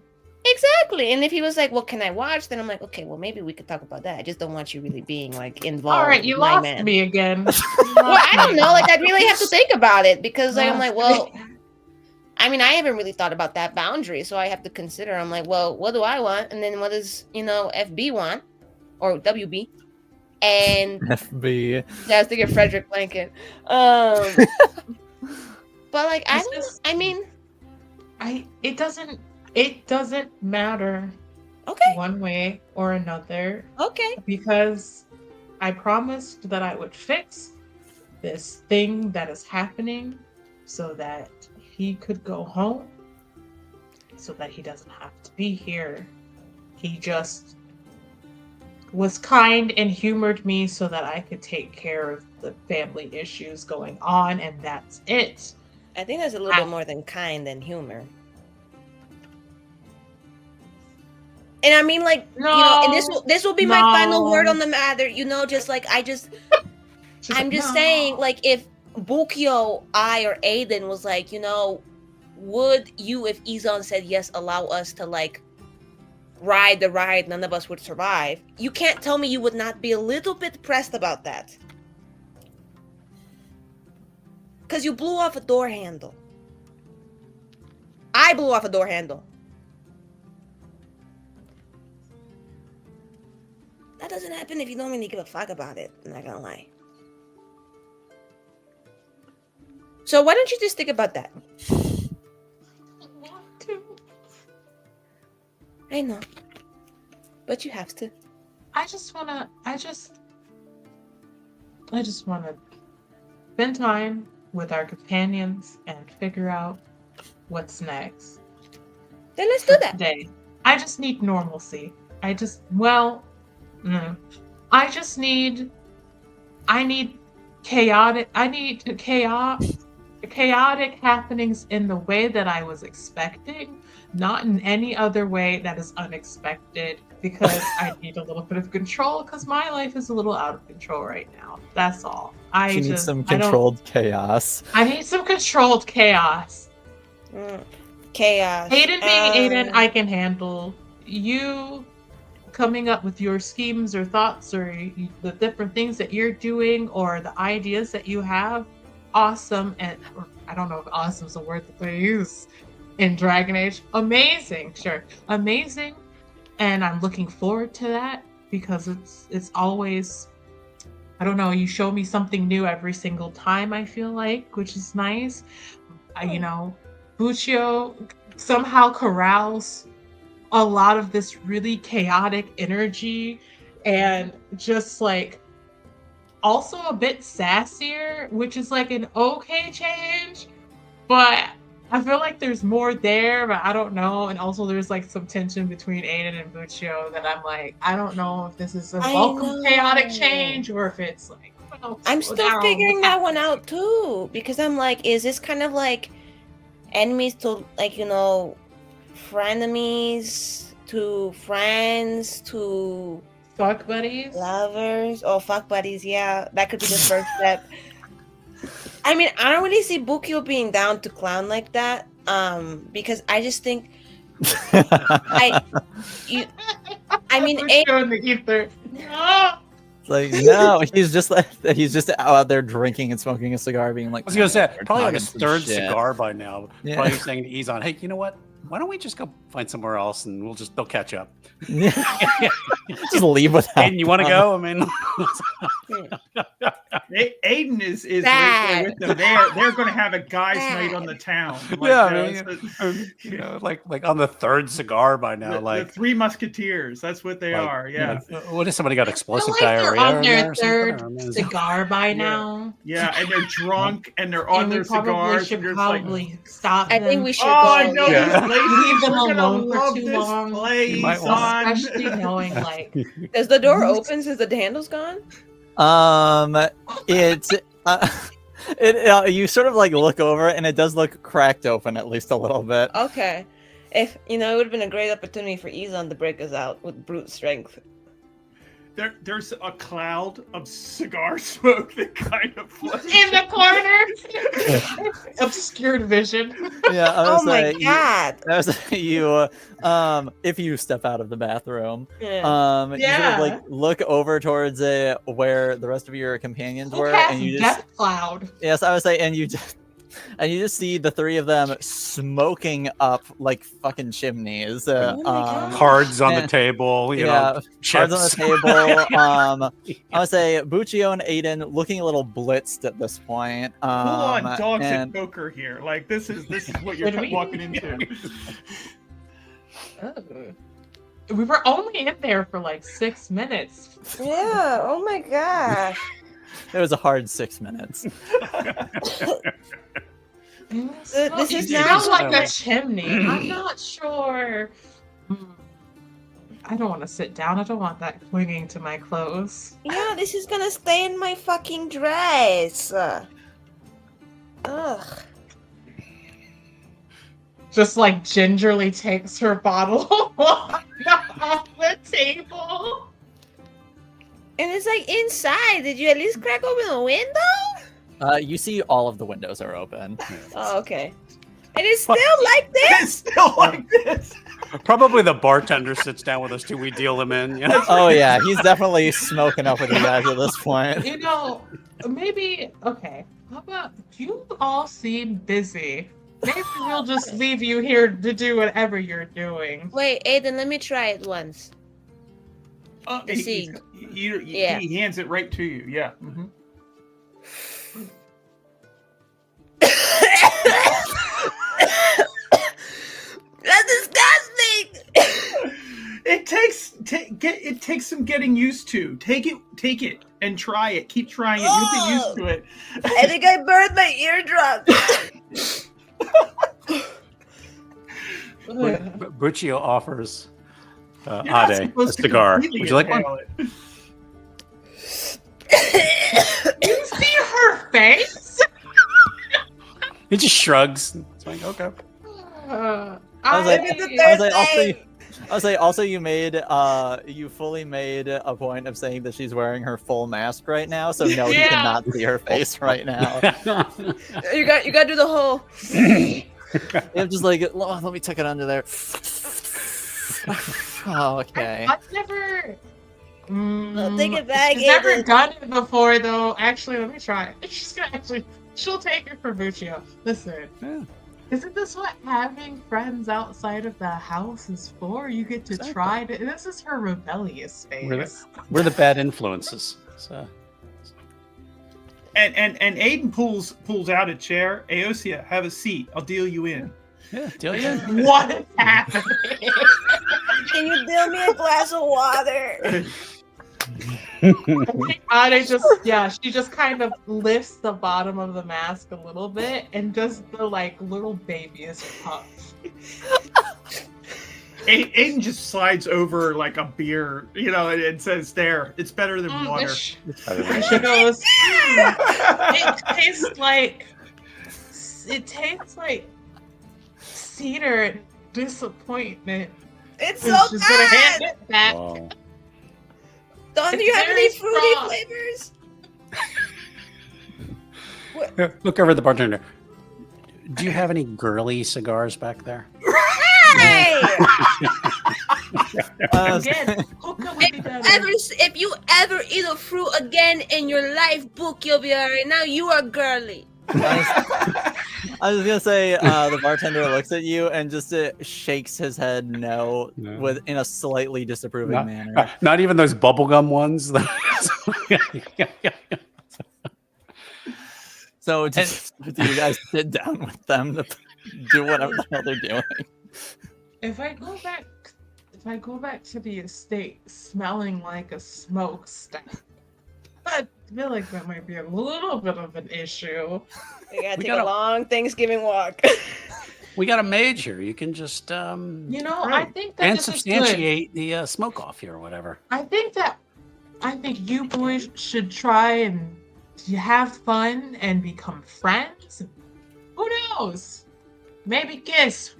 Exactly. And if he was like, well, can I watch? Then I'm like, okay, well, maybe we could talk about that. I just don't want you really being like involved. All right, you lost me again. Well, I don't know. Like, I'd really have to think about it because I'm like, well, I mean, I haven't really thought about that boundary. So I have to consider, I'm like, well, what do I want? And then what does, you know, FB want? Or WB? And FB. Yeah, I was thinking Frederick Blanket. But like, it doesn't matter. Okay. One way or another. Okay. Because I promised that I would fix this thing that is happening so that he could go home, so that he doesn't have to be here. He just was kind and humored me so that I could take care of the family issues going on, and that's it. I think there's a little bit more than kind than humor. And I mean, like, no, you know, and this will be my final word on the matter. You know, just like I'm just saying, like, if Bukio, I, or Aiden was like, you know, would you, if Izon said yes, allow us to like ride the ride, none of us would survive. You can't tell me you would not be a little bit pressed about that. Because you blew off a door handle. I blew off a door handle. That doesn't happen if you don't really give a fuck about it. I'm not gonna lie. So why don't you just think about that? I want to. I know. But you have to. I just wanna spend time with our companions and figure out what's next. Then let's do that. Today. I just need normalcy. I need chaotic happenings in the way that I was expecting, not in any other way that is unexpected, because I need a little bit of control because my life is a little out of control right now. That's all. She needs some controlled chaos. I need some controlled chaos. Chaos. Aiden being Aiden, I can handle. You coming up with your schemes or thoughts or the different things that you're doing or the ideas that you have, awesome. And or I don't know if awesome is a word that they use in Dragon Age. Amazing, sure, amazing. And I'm looking forward to that because it's always, I don't know, you show me something new every single time, I feel like, which is nice. You know, Buccio somehow corrals a lot of this really chaotic energy and just like also a bit sassier, which is like an okay change, but I feel like there's more there, but I don't know. And also there's like some tension between Aiden and Buccio that I'm like, I don't know if this is a welcome chaotic change or if it's like, I'm still figuring that one out too, because I'm like, is this kind of like enemies to like, you know, frenemies to friends to fuck buddies, lovers, or fuck buddies? Yeah, that could be the first step. I mean, I don't really see Buccio being down to clown like that, because I just think I mean, Buccio in the ether. It's like, no, he's just out there drinking and smoking a cigar, being like, I was gonna say "We're probably on talking his some third shit." cigar by now. Yeah. Probably saying to Izan, "Hey, you know what? Why don't we just go find somewhere else and they'll catch up." Just leave without. Aiden, you want to go? I mean, Aiden is right there with them. They're going to have a guys' night on the town. Like, you know, like on the third cigar by now. The Three Musketeers. That's what they are. Yeah. What if somebody got explosive I feel like diarrhea? they're on their third or something? cigar by now. Yeah, and they're drunk and they're on And their we probably cigars. should and probably stop I them. think we should I go. know Yeah. these ladies Leave them are gonna alone for love too this long. place You might want- Especially knowing like Does the door open since the handle's gone? You sort of like look over and it does look cracked open at least a little bit. Okay. If it would have been a great opportunity for Izan to break us out with brute strength. There's a cloud of cigar smoke that kind of floats. in the corner. Obscured vision. Yeah. Oh my god. If you step out of the bathroom, Yeah. you sort of like look over towards where the rest of your companions were, and you just death cloud. yes, I would say, and you just see the three of them smoking up like fucking chimneys. Oh my God. Cards on the and- table, you yeah, know, cards on the chips. table. I would say Buccio and Aiden looking a little blitzed at this point. Full on dogs and- at poker here. Like this is what you're Would we- walking into. We were only in there for like 6 minutes. Yeah. Oh my gosh. It was a hard 6 minutes. This It is sounds not- like a chimney. I'm not sure. I don't want to sit down. I don't want that clinging to my clothes. Yeah, this is gonna stay in my fucking dress. Ugh. Just like gingerly takes her bottle off the table. And it's like inside. Did you at least crack open the window? You see all of the windows are open. Oh, okay. And it's still like this. It's still like this. Probably the bartender sits down with us too. We deal him in. You know? Oh yeah, he's definitely smoking up with you guys at this point. You know, maybe, okay. How about, you all seem busy. Maybe we'll just leave you here to do whatever you're doing. Wait, Aiden, let me try it once. The seed. Yeah. He hands it right to you. Yeah. Mhm. That's disgusting. It takes some getting used to. Take it, and try it. Keep trying it. You get used to it. I think I burned my eardrum. Buccio offers You're not Ade a supposed to cigar. completely Would you like one? inhale it. You see her face? He just shrugs. It's like, okay. I was like, Maybe the I was third like, thing. also you fully made a point of saying that she's wearing her full mask right now, so no, he Yeah. cannot see her face right now. You got to do the whole. I'm just like, let me tuck it under there. Oh, okay. I've never. I'll take it back. She's never Aiden. done it before, though. Actually, let me try it. She'll take it for Buccio. Listen. Yeah. Isn't this what having friends outside of the house is for? You get to try to. This is her rebellious phase. We're the bad influences. So. And Aiden pulls out a chair. Aosia, have a seat. I'll deal you in. Yeah, deal you. What is happening? Can you deal me a glass of water? She just kind of lifts the bottom of the mask a little bit and does the like little babyest puff. Aiden just slides over like a beer, and says, "There, it's better than water." She goes, it tastes like cedar and disappointment. It's And so she's gonna hand good. it back. Wow. Don, do It's you have very any fruity strong. flavors? Look over at the bartender. Do you have any girly cigars back there? Hey! Again, hookah would be better. If you ever eat a fruit again in your life, book, you'll be alright. Now you are girly. I was gonna say, the bartender looks at you and just shakes his head no, No. in a slightly disapproving manner. Not even those bubblegum ones. So do you guys sit down with them to do whatever the hell they're doing? If I go back to the estate smelling like a smokestack, I feel like that might be a little bit of an issue. We gotta We take gotta- a long Thanksgiving walk. We got a mage here. You can just I Right. think that and this is good. substantiate the smoke off here or whatever. I think you boys should try and have fun and become friends. Who knows? Maybe kiss.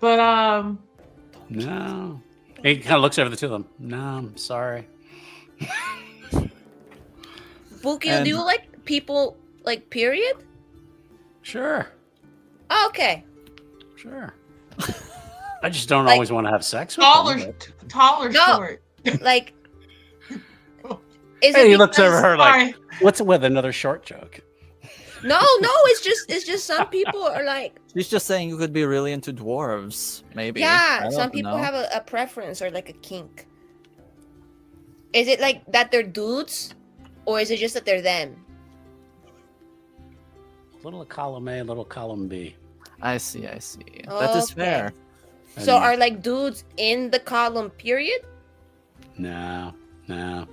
But No. He kind of looks over the two of them. No, I'm sorry. Bukio, do you like people, like, period? Sure. Oh, okay. Sure. I just don't Like, always want to have sex with tall them. or but- tall or No. short. Like, is Hey, it he looks because- over her like, Sorry. what's with another short joke? No, it's just some people are like, She's just saying you could be really into dwarves, maybe. yeah, I some don't people know. have a preference or like a kink. Is it like that they're dudes, or is it just that they're them? Little column A, little column B. I see. That is Okay. fair. So And- are like dudes in the column period? No. Ah.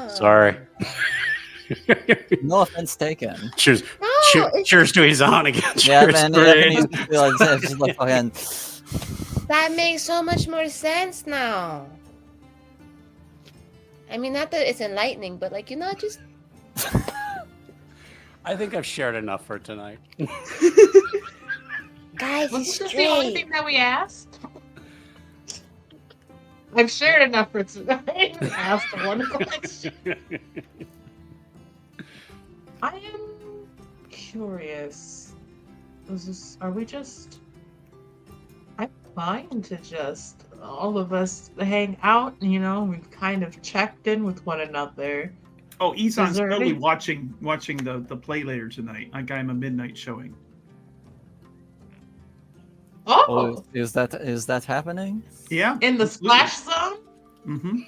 Sorry. No offense taken. Cheers. No, Cheers to his on again. Yeah, Cheers, man. Greg. It needs to be like this. Just like fucking. that makes so much more sense now. I mean, not that it's enlightening, but like, just I think I've shared enough for tonight. guys, Wasn't he's this the only straight. thing that we asked? I've shared enough for tonight. I asked one question. I am curious. Are we just? I'm fine to just all of us hang out. We've kind of checked in with one another. Oh, Ison's Is there totally any- watching the play later tonight. Like I'm a midnight showing. Oh, Is that happening? Yeah. in the splash zone. Mm-hmm.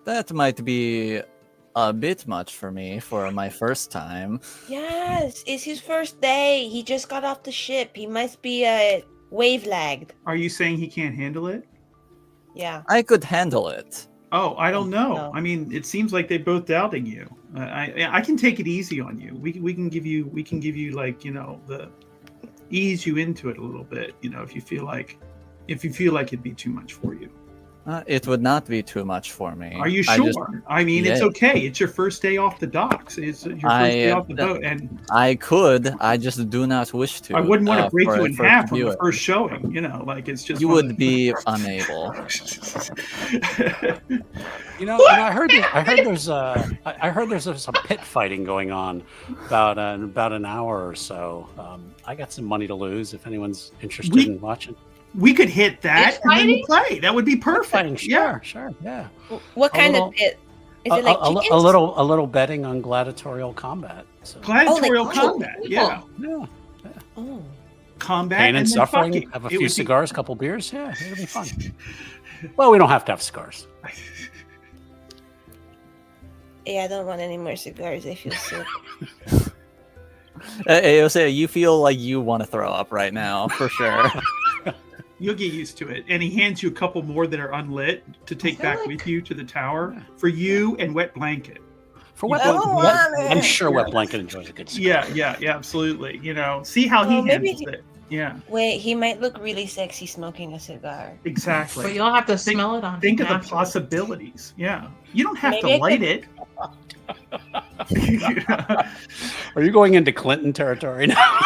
That might be a bit much for me for my first time. Yes, it's his first day. He just got off the ship. He must be wave lagged. Are you saying he can't handle it? Yeah. I could handle it. Oh, I don't know. No. I mean, it seems like they're both doubting you. I can take it easy on you. We can give you like the ease you into it a little bit. If you feel like it'd be too much for you. It would not be too much for me. Are you I sure? just- I mean, it's Yeah. okay. It's your first day off the docks. It's your first day off the boat, and I could. I just do not wish to. I wouldn't want to break for you a in first half on the viewing. first showing. You know, like it's just You one of would be unable. I heard there's some pit fighting going on about an hour or so. I got some money to lose if anyone's interested in watching. We could hit that Pit and then fighting? play. That would be perfect. Fighting, Yeah. sure, yeah. What kind little- of pit? Is it like chickens? a little betting on gladiatorial combat. So. Gladiatorial like combat. Yeah. Yeah. Oh. Combat Pain and then suffering. fucking. Have a It few would be- cigars, couple beers. Yeah, it'll be fun. Well, we don't have to have cigars. Yeah, I don't want any more cigars. I feel sick. Aosa, you feel like you want to throw up right now, for sure. You'll get used to it. And he hands you a couple more that are unlit to take feel back like- with you to the tower for you and Wet Blanket. For You what? don't want it. I'm sure Wet Blanket enjoys a good cigar. Yeah, absolutely. You know, see how he Well, maybe handles it. Yeah, Wait, he might look really sexy smoking a cigar. exactly. But you'll have to smell it on. Think of the afterwards. possibilities. Yeah, you don't have Maybe to I light could- it. Are you going into Clinton territory now?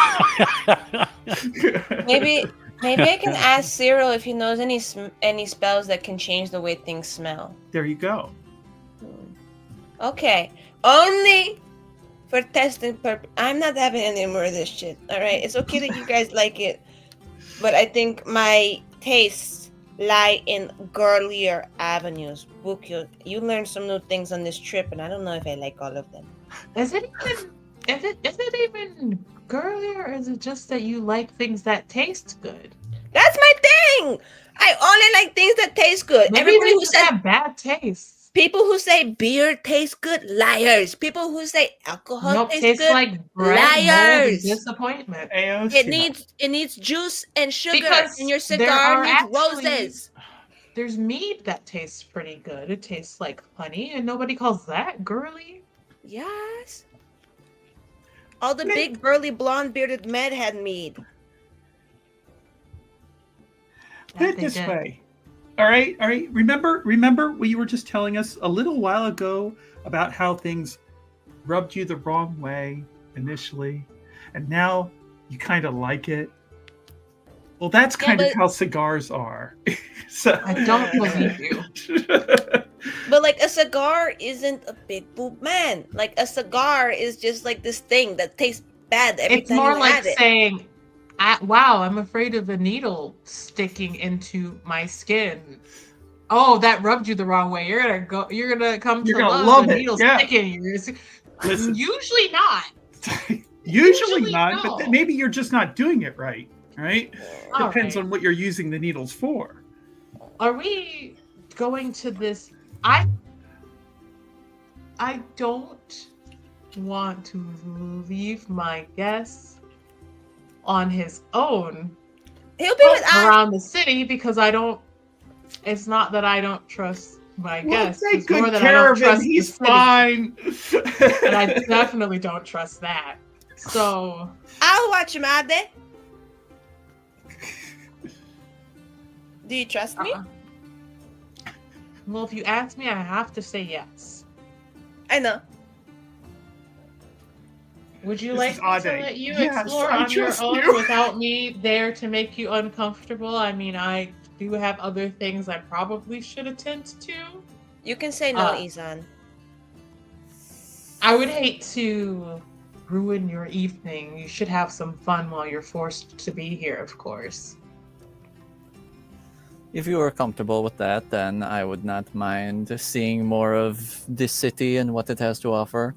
Maybe I can ask Cyril if he knows any spells that can change the way things smell. There you go. Okay, only for testing purpose. I'm not having any more of this shit. All right, it's okay that you guys like it, but I think my tastes lie in girlier avenues. Book you learned some new things on this trip, and I don't know if I like all of them. Is it even even girly, or is it just that you like things that taste good? That's my thing. I only like things that taste good. Maybe Everybody they who just says have bad taste. people who say beer tastes good, liars. People who say alcohol Nope, tastes tastes good, like bread, mold, and liars. disappointment. It needs juice and sugar, Because and your there cigar are needs actually- roses. There's mead that tastes pretty good. It tastes like honey, and nobody calls that girly. Yes. All the big burly blonde bearded men had mead. Put That it they this did. way. All right. Remember what you were just telling us a little while ago about how things rubbed you the wrong way initially, and now you kind of like it. Well, that's Yeah, kind of but- how cigars are. So I don't believe you. But like a cigar isn't a big boob man. Like a cigar is just like this thing that tastes bad every It's time more you like have it. saying, "Wow, I'm afraid of a needle sticking into my skin." Oh, that rubbed you the wrong way. You're gonna come You're to gonna love love a it, needle yeah. sticking in your skin. Listen, Usually not. usually not, no. but maybe you're just not doing it right. Right? All Depends right. on what you're using the needles for. Are we going to this? I don't want to leave my guest on his own He'll be with us. around the city because I don't. It's not that I don't trust my We'll guest. take It's more good that I care don't of him. trust the He's city. fine. And I definitely don't trust that. So I'll watch him out there. Do you trust me? well, if you ask me, I have to say yes. I know. Would you This like is me to Ade. let you Yes, explore I on your trust own you. without me there to make you uncomfortable? I mean, I do have other things I probably should attend to. You can say no, Uh, Izan. I would hate to ruin your evening. You should have some fun while you're forced to be here, of course. If you are comfortable with that, then I would not mind seeing more of this city and what it has to offer.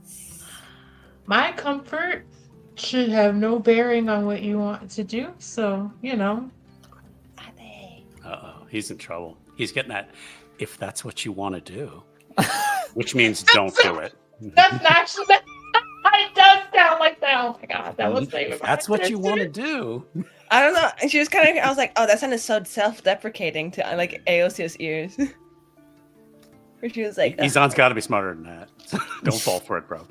My comfort should have no bearing on what you want to do, so, you know. Ade. Uh-oh, he's in trouble. He's getting that, if that's what you want to do, which means don't do it. That's actually, it does sound like that. Oh my god, that was saving If my that's what you want to attention. do. I don't know. And she was kind of. I was like, oh, that sounded so self-deprecating to like Aosia's ears. Where she was like, Izan's got to be smarter than that. Don't fall for it, bro.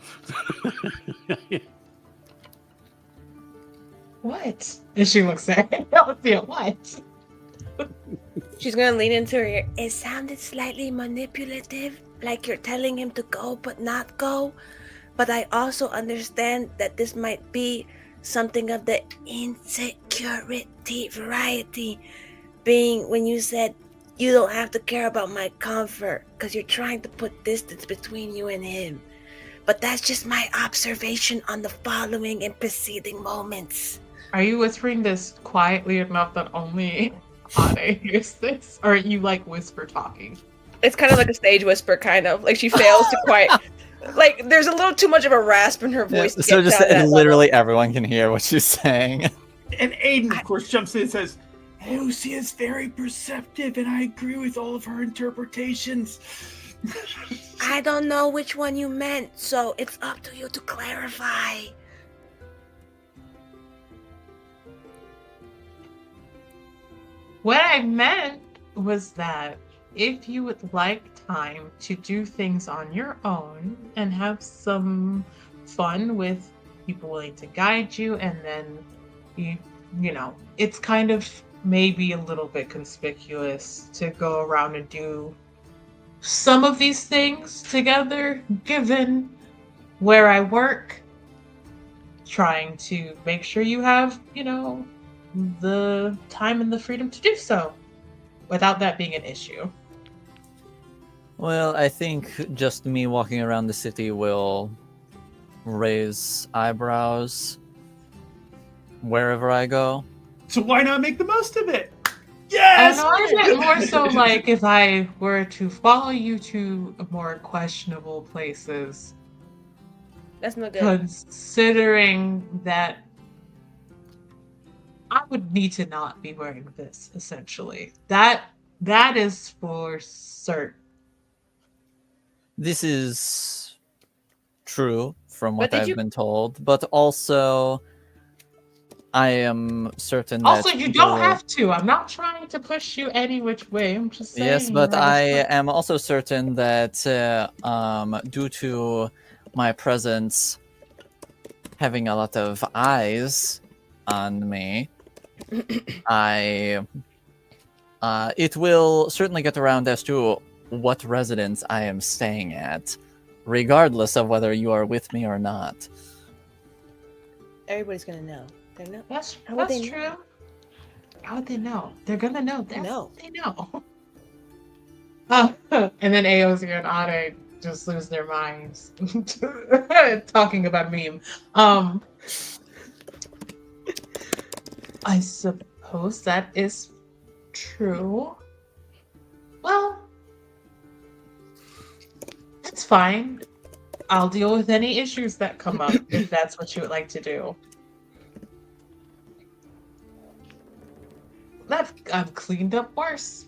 What? And she looks at Althea, what? She's gonna lean into her ear. It sounded slightly manipulative, like you're telling him to go but not go. But I also understand that this might be something of the insecurity variety. Being when you said you don't have to care about my comfort because you're trying to put distance between you and him. But that's just my observation on the following and preceding moments. Are you whispering this quietly enough that only Ade hears this? Or are you like whisper talking? It's kind of like a stage whisper, kind of. Like she fails to quite... Like, there's a little too much of a rasp in her voice. Yeah, to so get just down that literally level. everyone can hear what she's saying. And Aiden, of course, jumps in and says, Lucy is very perceptive, and I agree with all of her interpretations. I don't know which one you meant, so it's up to you to clarify. What I meant was that if you would like time to do things on your own and have some fun with people willing to guide you, and then you know, it's kind of maybe a little bit conspicuous to go around and do some of these things together, given where I work, trying to make sure you have, you know, the time and the freedom to do so without that being an issue. Well, I think just me walking around the city will raise eyebrows wherever I go. So why not make the most of it? And Yes! I meant more so like if I were to follow you to more questionable places, That's not good. considering that I would need to not be wearing this, essentially. That is for certain. This is true from But what did I've you- been told, but also I am certain that Also, you don't have to. I'm not trying to push you any which way. I'm just saying. Yes, but you I have a- am also certain that due to my presence having a lot of eyes on me, it will certainly get around as to what residence I am staying at, regardless of whether you are with me or not. Everybody's gonna know. They know. That's How would they know? true. How would they know? They're gonna know. That's know. what they know. And then Aozi and Ade just lose their minds talking about a meme. I suppose that is true. Well, it's fine. I'll deal with any issues that come up if that's what you would like to do. I've cleaned up worse.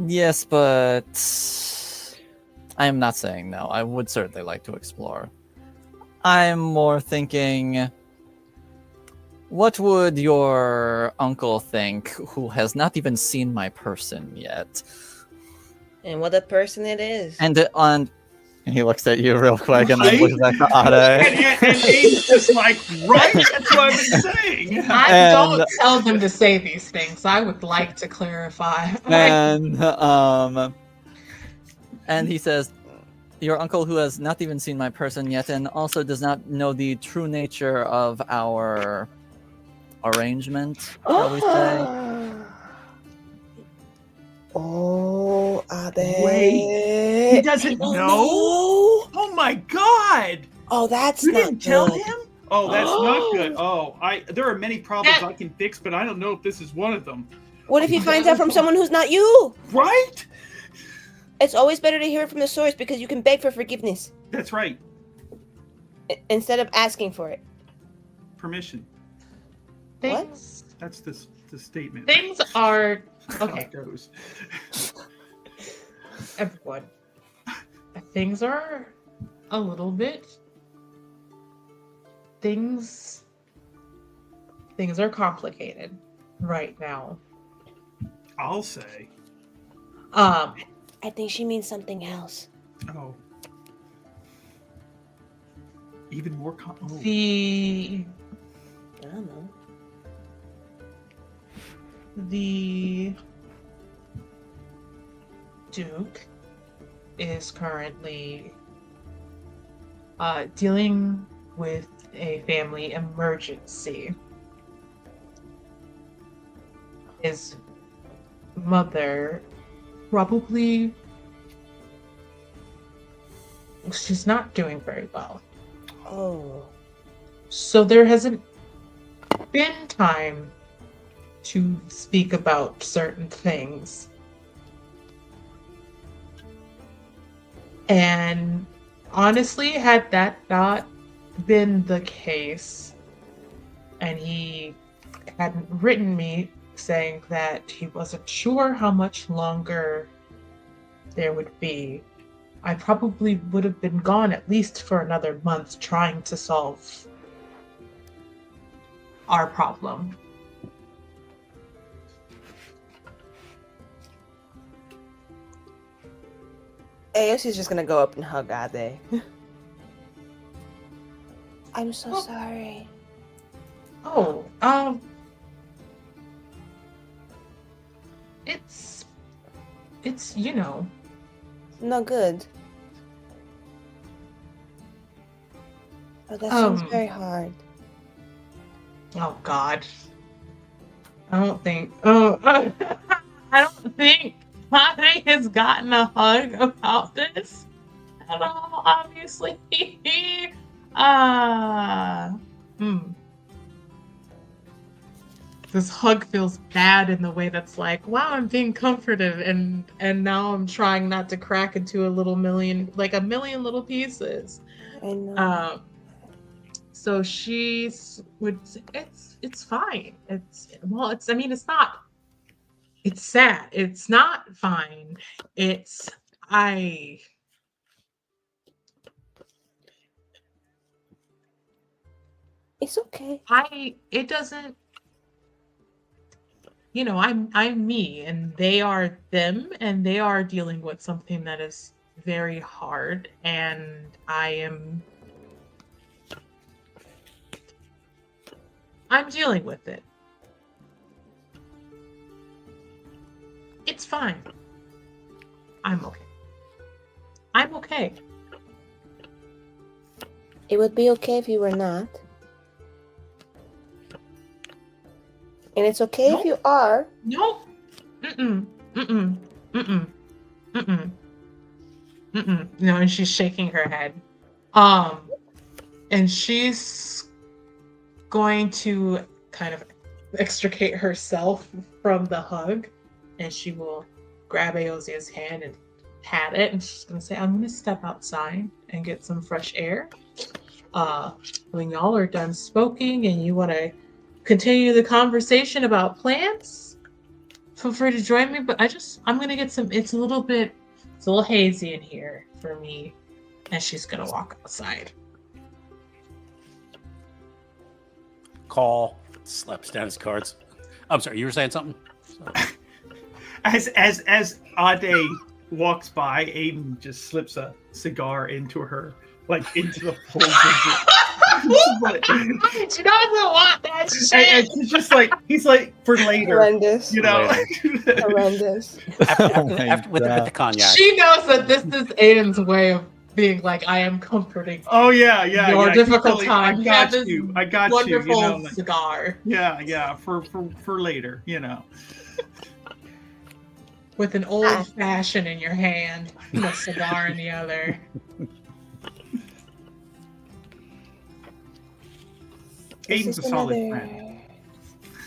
Yes, but I am not saying no. I would certainly like to explore. I'm more thinking, what would your uncle think who has not even seen my person yet? And what a person it is. And he looks at you real quick and then Right? looks back to And Ade. Aiden's just like, right? That's what I've been saying. I don't tell them to say these things. I would like to clarify. And he says, your uncle who has not even seen my person yet and also does not know the true nature of our arrangement, shall we say? Oh, Ade. Wait, he doesn't know? Oh my god! Oh, that's You not didn't tell good. him? Oh, that's not good. Oh, there are many problems I can fix, but I don't know if this is one of them. What if he finds out from someone who's not you? Right? It's always better to hear it from the source because you can beg for forgiveness That's right. instead of asking for it. Permission. Things, That's the statement. things are That's how okay. it goes. Everyone, things are a little bit. Things are complicated right now. I'll say. I think she means something else. Oh. Even more. Oh. The I don't know. the Duke is currently dealing with a family emergency. His mother probably, she's not doing very well. Oh. So there hasn't been time to speak about certain things. And honestly, had that not been the case, and he hadn't written me saying that he wasn't sure how much longer there would be, I probably would have been gone at least for another month trying to solve our problem. AOC's just gonna go up and hug Ade. I'm so sorry. Oh, it's No good. Oh, that sounds very hard. oh God. I don't think Ade has gotten a hug about this at all, obviously. This hug feels bad in the way that's like, wow, I'm being comforted, and now I'm trying not to crack into a million little pieces. I know. So she would say, it's fine. It's not. It's sad. It's not fine. It's It's okay. It doesn't. I'm me, and they are them, and they are dealing with something that is very hard, and I'm dealing with it. It's fine. I'm okay. I'm okay. It would be okay if you were not. And it's okay if you are. Nope. No, and she's shaking her head. And she's going to kind of extricate herself from the hug, and she will grab Aozia's hand and pat it, and she's going to say, I'm going to step outside and get some fresh air. When y'all are done smoking and you want to continue the conversation about plants, feel free to join me, but I'm going to get some, it's a little hazy in here for me. And she's going to walk outside. Call, slaps down his cards. I'm sorry, you were saying something? As Ade walks by, Aiden just slips a cigar into her, into the folds of She doesn't want that shit. and she's just he's for later. Horrendous. Horrendous. After with the cognac. She knows that this is Aiden's way of being I am comforting. Oh yeah. Your difficult time. I got you. Wonderful cigar. Yeah. For later, With an old fashioned in your hand and a cigar in the other. Aiden's a solid friend.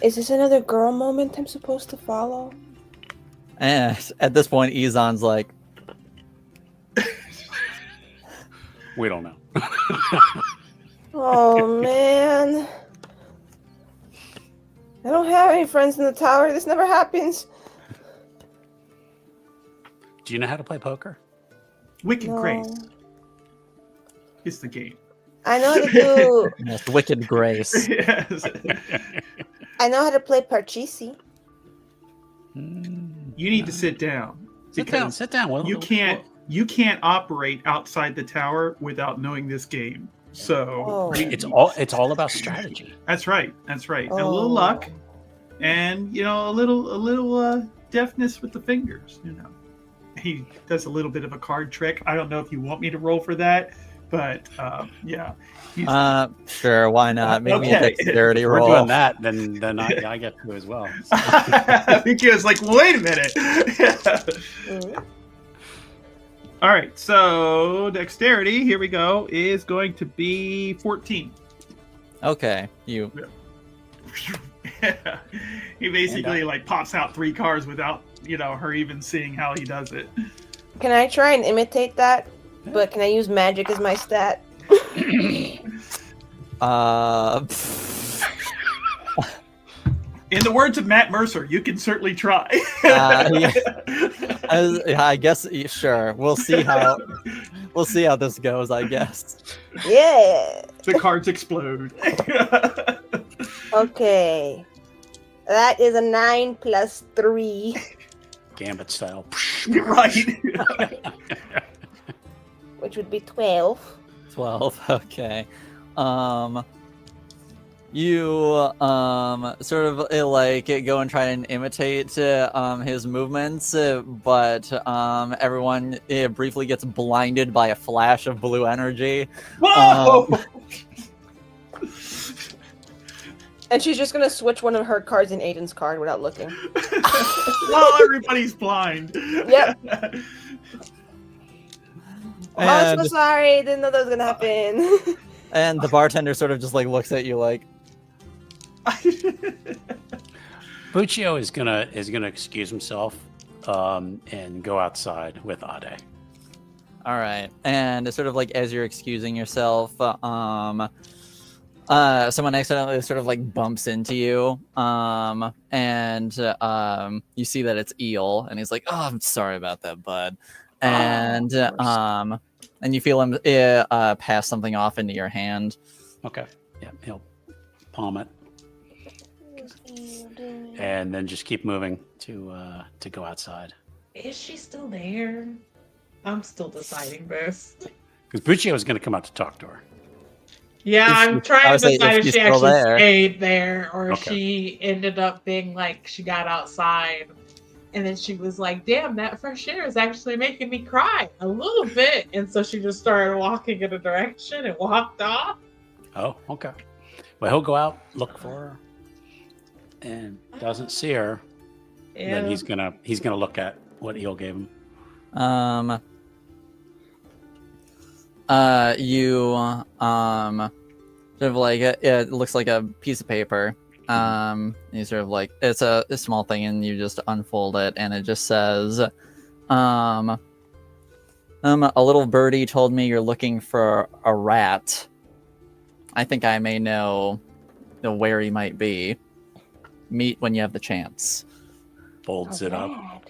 Is this another girl moment I'm supposed to follow? At this point, Izan's like, we don't know. Oh man. I don't have any friends in the tower. This never happens. Do you know how to play poker? Wicked Grace. It's the game. I know how to do. yes, Wicked Grace. Yes. I know how to play Parcheesi. You need to sit down. Sit down. Well, you can't operate outside the tower without knowing this game. So it's all about strategy. That's right. And a little luck. and a little deafness with the fingers. He does a little bit of a card trick. I don't know if you want me to roll for that, but yeah. Sure, why not? Make me a Okay. dexterity If we're roll. doing that, then I get to as well. I think he was like, wait a minute. All right, so dexterity, here we go, is going to be 14. Okay, you. He basically like pops out 3 cards without her even seeing how he does it. Can I try and imitate that? But can I use magic as my stat? In the words of Matt Mercer, you can certainly try. Yeah. I guess sure. We'll see how this goes. I guess. Yeah. The cards explode. Okay. That is a 9 plus 3. Gambit style. You're right. Which would be 12. 12. Okay. You sort of like go and try and imitate his movements, but everyone briefly gets blinded by a flash of blue energy. Whoa! And she's just gonna switch one of her cards in Aiden's card without looking. Well, everybody's blind. Yep. Oh, I'm so And, sorry. Didn't know that was gonna happen. and the bartender sort of just like looks at you like, Buccio is gonna excuse himself and go outside with Ade. all right. And sort of like as you're excusing yourself, someone accidentally sort of like bumps into you, and you see that it's Eel, and he's like, "Oh, I'm sorry about that, bud," and you feel him pass something off into your hand. Okay. Yeah, he'll palm it, and then just keep moving to go outside. Is she still there? I'm still deciding this. Because Buccio is going to come out to talk to her. Yeah, If I'm she- I trying would to say decide if if she's she still actually there. stayed there or if Okay. she ended up being like she got outside and then she was like, damn, that fresh air is actually making me cry a little bit. And so she just started walking in a direction and walked off. Oh, okay. Well, he'll go out, look for her, and doesn't see her. Yeah. Then he's gonna look at what Eel gave him. You sort of like it looks like a piece of paper. You sort of like it's a small thing, and you just unfold it, and it just says, a little birdie told me you're looking for a rat. I think I may know where he might be. Meet when you have the chance. Folds it up,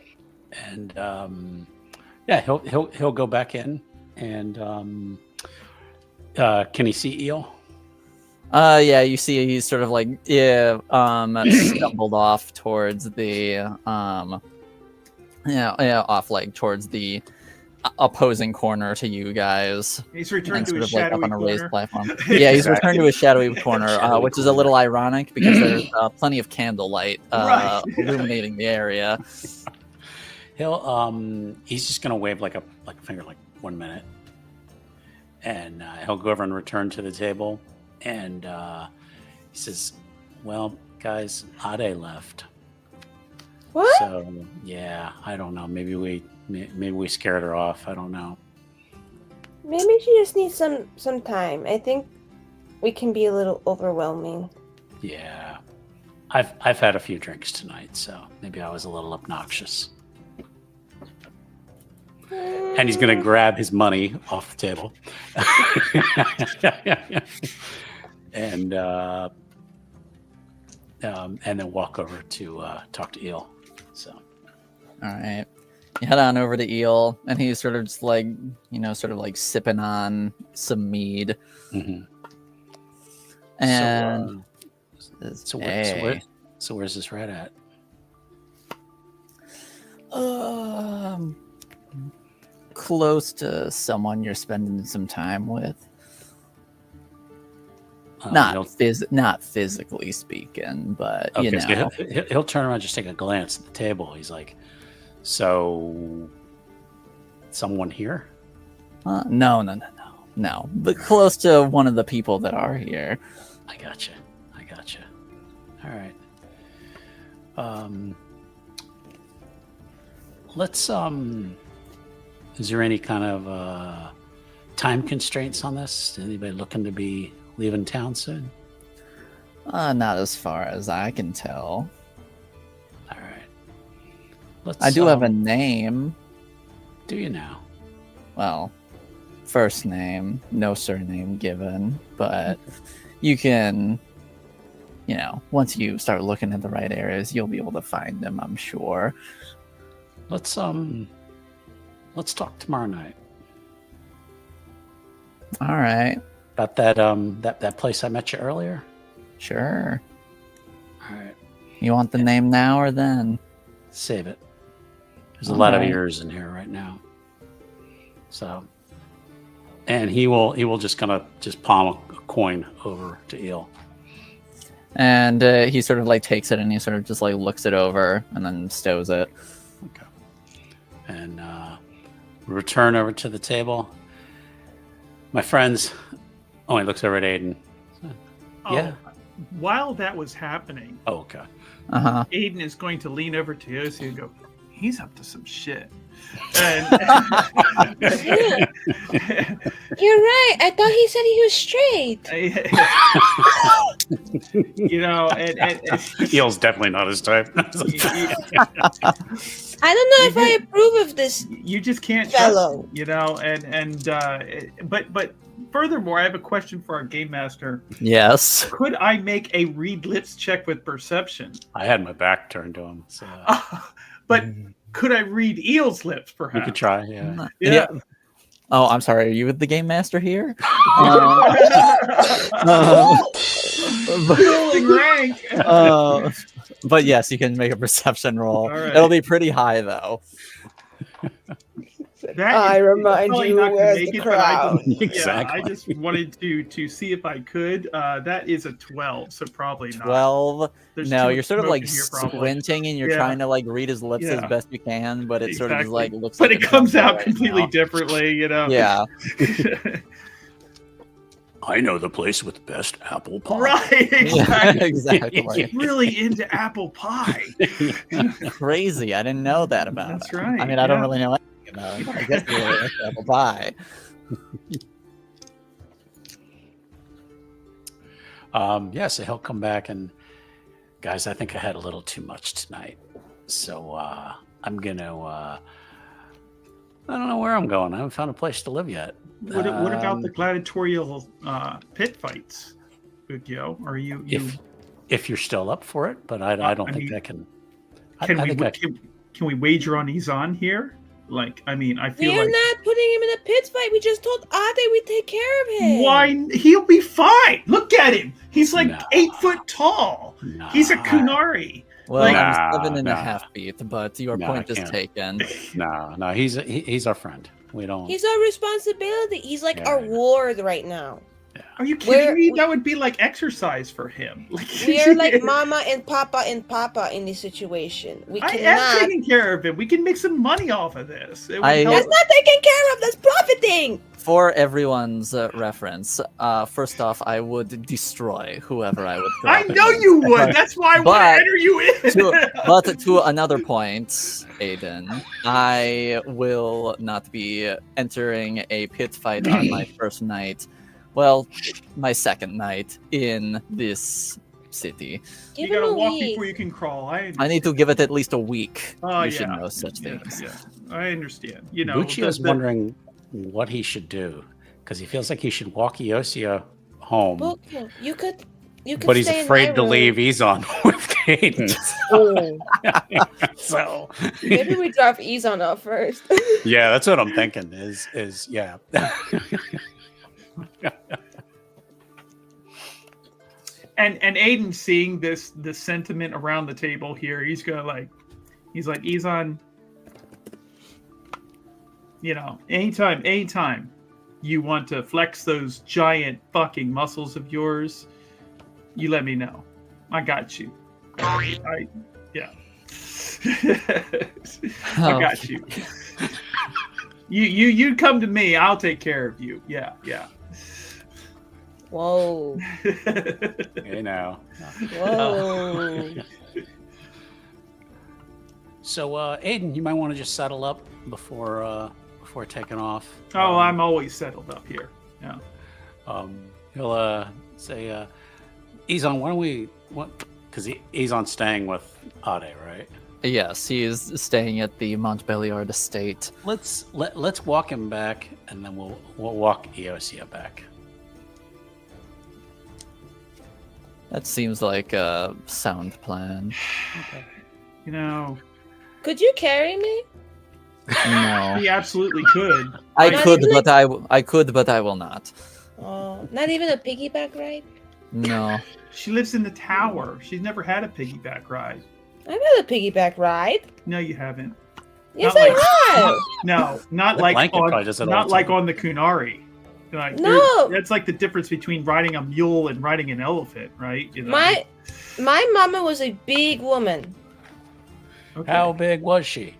and yeah, he'll go back in, and can he see Eel? Yeah, you see he's sort of like stumbled off towards the off like towards the opposing corner to you guys. He's And returned to sort his of like up shadowy on a raised corner. platform. Yeah, he's Exactly. returned to his shadowy corner, Shadowy which is a little ironic because there's plenty of candlelight Right. illuminating the area. He's just gonna wave like a finger, like 1 minute, and he'll go over and return to the table, and he says, "Well, guys, Ade left. What? So yeah, I don't know. Maybe we scared her off. I don't know. Maybe she just needs some time. I think we can be a little overwhelming. Yeah, I've had a few drinks tonight, so maybe I was a little obnoxious." And he's gonna grab his money off the table, and then walk over to talk to Eel. So, All right. You head on over to Eel, and he's sort of just like, sort of like sipping on some mead. mhm. And so hey. where's this rat at? Close to someone you're spending some time with. not physically speaking, but you Okay, know. so he'll turn around, just take a glance at the table. He's like, "So, someone here?" No, but close to one of the people that are here. I gotcha. All right. Let's Is there any kind of time constraints on this? Anybody looking to be leaving town soon? Not as far as I can tell. All right. Let's. I do have a name. Do you now? Well, first name, no surname given, but you can, you know, once you start looking at the right areas, you'll be able to find them, I'm sure. Let's talk tomorrow night. All right. About that place I met you earlier. Sure. All right. You want the name now or then? Save it. There's a All lot of right. ears in here right now. So, and he will just palm a coin over to Eel. And he sort of like takes it and he sort of just like looks it over and then stows it. Okay. And return over to the table. My friends. Oh, he looks over at Aiden. Yeah. While that was happening, Oh, okay. Uh-huh. Aiden is going to lean over to Yossi and go, he's up to some shit. And You're right. I thought he said he was straight. you know, and Eel's definitely not his type. I don't know if I approve of this. you just can't Fellow. trust, you know, but furthermore, I have a question for our game master. Yes. Could I make a read lips check with perception? I had my back turned to him. So But could I read Eel's lips, we perhaps? could try. Yeah. Yeah. Oh, I'm sorry. Are you with the game master here? Dueling rank. But yes, you can make a perception roll. All right. It'll be pretty high though. That I is remind probably you, not gonna where's make the it, but I crowd? just- Exactly. I just wanted to see if I could. That is a 12, so probably not. 12. There's No, too you're much sort of smoke like in here, probably. squinting and you're Yeah. trying to like read his lips as Yeah. best you can, but it sort of just Exactly. like looks But like it comes jumbo out right completely now. differently, you know. Yeah. I know the place with the best apple pie. Right. Yeah, Exactly. exactly. Really into apple pie. Crazy. I didn't know that about That's him. right, I mean, I don't yeah. really know anything about him. I guess he really likes apple pie. So he'll come back and, guys, I think I had a little too much tonight. So I'm gonna. I don't know where I'm going. I haven't found a place to live yet. What about the gladiatorial pit fights, Bugyo? Are you? If you're still up for it, but I don't think mean, I can. Can we wager on Izan here? Like, I mean, I feel We're like not putting him in a pit fight. We just told Ade we'd take care of him. why he'll be fine. Look at him. He's like Nah. 8 foot tall. Nah. He's a Kunari. Well, Like- I'm 7 and a Nah. half feet, but your Nah, point I is can't. taken. No, he's our friend. We don't. He's our responsibility. He's like Yeah, our yeah. ward right now. Are you kidding We're- me? That would be like exercise for him. Like, We're like mama and papa in this situation. We I am cannot. taking care of him. We can make some money off of this. It would I- help. That's not taken care of. That's profiting. For everyone's reference, first off, I would destroy whoever I would. I drop know in. you would. That's why I want to But- enter you in. But to another point, Aiden, I will not be entering a pit fight on my first night. Well, my second night in this city. You Give him gotta a walk week. before you can crawl. I need to give it at least a week. Oh, You should yeah. know such Yeah, things. yeah. I understand. You know, Bucci is wondering what he should do because he feels like he should walk Iosia home, Book him. You could but he's stay in afraid my to room. leave Izan with Caden. Oh, So maybe we drop Izan off first. yeah, that's what I'm thinking. Is yeah. and Aiden seeing this sentiment around the table here, he's like Izan, you know, anytime you want to flex those giant fucking muscles of yours, you let me know. I got you. Yeah. I got you. You come to me. I'll take care of you. Yeah. Whoa. Hey now. Whoa. So, Aiden, you might want to just settle up before taking off. Oh, I'm always settled up here. Yeah. He'll say, Izon, why don't we? Because Izon's staying with Ade, right? Yes, he is staying at the Montbeliard estate. Let's walk him back, and then we'll walk Eosia back. That seems like a sound plan. Okay. Could you carry me? No, He absolutely could. I Not could, even but I will not. Oh, not even a piggyback ride? No. She lives in the tower. She's never had a piggyback ride. I've had a piggyback ride. No, you haven't. Yes, Not like- I have. No, not The like blanket on, probably does it all not the like time. on the Kunari. Like, No. that's like the difference between riding a mule and riding an elephant, right? My mama was a big woman. Okay. How big was she?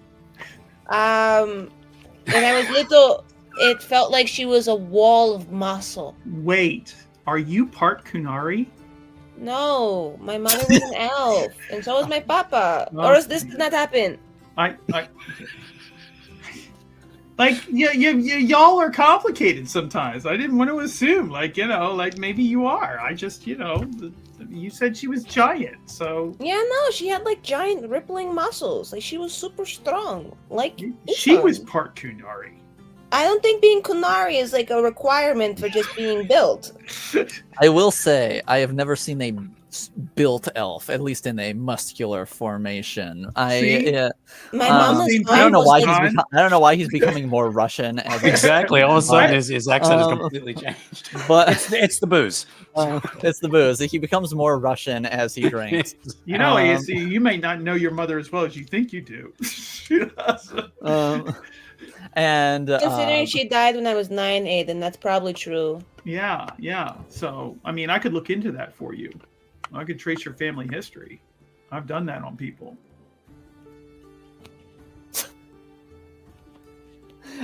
When I was little, it felt like she was a wall of muscle. Wait, are you part Kunari? No, my mother was an elf, and so was my papa. Oh. Or else this did not happen. I like y'all are complicated sometimes. I didn't want to assume, like maybe you are. I just you said she was giant, so Yeah, no, she had like giant rippling muscles. Like she was super strong. Like she Ethan. was part Kunari. I don't think being Kunari is like a requirement for just being built. I will say, I have never seen a built elf, at least in a muscular formation. See? My mama's I I don't know arm why was he's John? I don't know why he's becoming more Russian as Exactly. All of a sudden, his accent has Um, completely changed. but It's the booze. it's the booze. He becomes more Russian as he drinks. You may not know your mother as well as you think you do. And Considering she died when I was 9, Aiden, that's probably true. Yeah. So, I mean, I could look into that for you. I could trace your family history. I've done that on people.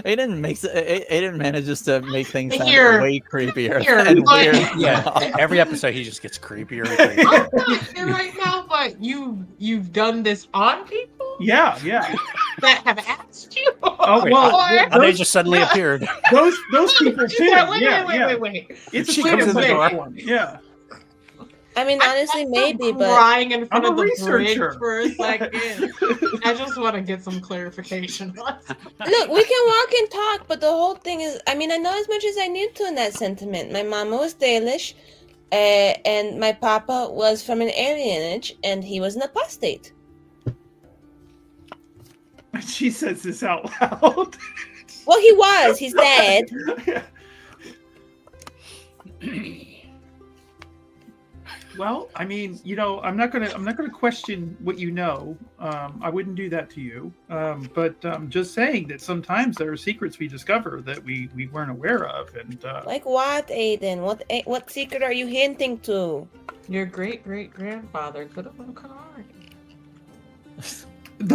Aiden manages to make things sound Here. way creepier Here, and but- weird. Yeah. Every episode, he just gets creepier and creepier. I'm not here right now, but you've done this on people Yeah. that have asked you. Oh, Wait, well, How they just suddenly appeared. those people too. Wait. It's a She way comes to in the play door. for me. Yeah. I mean, honestly, I'm maybe, but crying in front I'm of a the researcher. bridge for a second. I just want to get some clarification. look, we can walk and talk, but the whole thing is, I mean, I know as much as I need to in that sentiment. My mama was Dalish, and my papa was from an alienage, and he was an apostate. She says this out loud. Well, he was. He's dead. Well, I mean, I'm not gonna question what you know. I wouldn't do that to you. But I'm just saying that sometimes there are secrets we discover that we weren't aware of, and Like what, Aiden? What secret are you hinting to? Your great-great-grandfather could have been Kanari.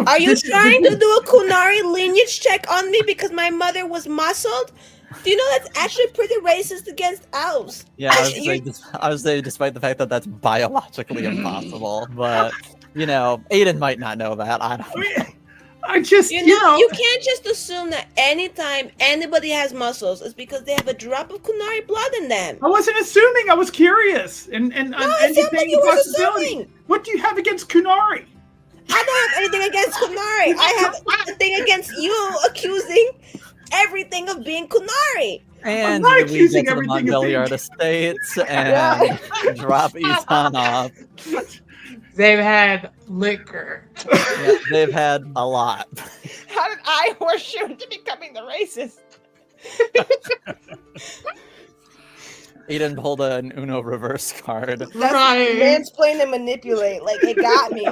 Are you trying to do a Kunari lineage check on me because my mother was muscled? Do you know that's actually pretty racist against elves? Yeah, I would say despite the fact that that's biologically impossible, but Aiden might not know that. I don't know. I just You can't just assume that anytime anybody has muscles, it's because they have a drop of Kunari blood in them. I wasn't assuming. I was curious, and No, it sounds like you were assuming. What do you have against Kunari? I don't have anything against Kunari. I have a thing against you accusing everything of being Kunari. And not we accusing get to the everything of Montbeliard being- estates and drop Ethan off. They've had liquor. Yeah, they've had a lot. How did I horse you into becoming the racist? Aiden pulled an Uno reverse card. Right. Mansplain and manipulate. Like, it got me.